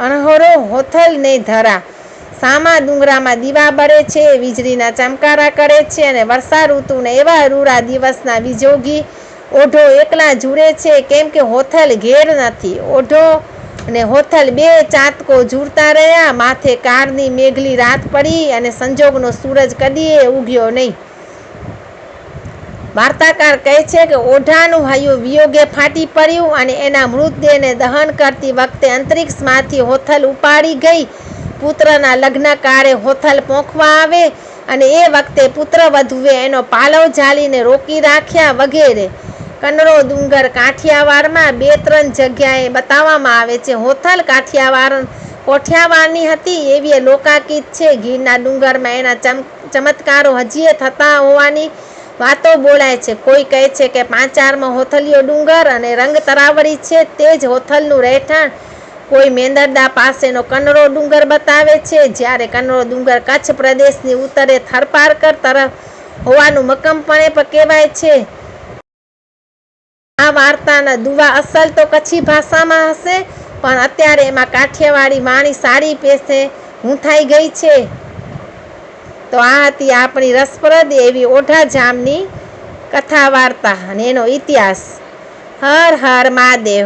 અણહરો હોથલ ને ધરા. સામા ડુંગરામાં દીવા બળે છે, વીજળીના ચમકારા કરે છે અને વર્ષા ઋતુના એવા રૂડા દિવસના વિજોગી ઓઢો એકલા ઝૂરે છે, કેમ કે હોથલ ઘેર નથી. ઓઢો અને હોથલ બે ચાતકો ઝૂરતા રહ્યા. માથે કારની મેઘલી રાત પડી અને સંજોગનો સૂરજ કદીએ ઉગ્યો નહીં. વાર્તાકાર કહે છે કે ઓઢાનું હૈયું વિયોગે ફાટી પડ્યું અને એના મૃતદેહને દહન કરતી વખતે અંતરિક્ષમાંથી હોથલ ઉપાડી ગઈ. પુત્રના લગ્ન કાળે હોથલ પોંખવા આવે અને એ વખતે પુત્રવધુએ એનો પાલવ ઝાલીને રોકી રાખ્યા વગેરે. કનરો ડુંગર કાઠિયાવાડમાં 2-3 જગ્યાએ બતાવવામાં આવે છે. હોથલ કોઠિયાવાડની હતી એવી લોકાકીત છે. ગીરના ડુંગરમાં એના ચમત્કારો હજીએ થતા હોવાની વાતો બોલાય છે. કોઈ કહે છે કે પાંચાળમાં હોથલીયો ડુંગર અને રંગ તરાવડી છે, તે જ હોથલનું રહેઠાણ. કોઈ મેંદરડા પાસેનો કનરો ડુંગર બતાવે છે, જ્યારે કનરો ડુંગર કચ્છ પ્રદેશની ઉત્તરે થરપારકર તરફ હોવાનું મક્કમપણે કહેવાય છે. આ વાર્તાના દુવા અસલ તો કચ્છી ભાષામાં હશે, પણ અત્યારે એમાં કાઠિયાવાડી વાણી સાડી પેસે ગૂંથાઈ ગઈ છે. તો આ હતી આપણી રસપ્રદ એવી ઓઢા જામની કથા વાર્તા અને એનો ઇતિહાસ. હર હર મહાદેવ.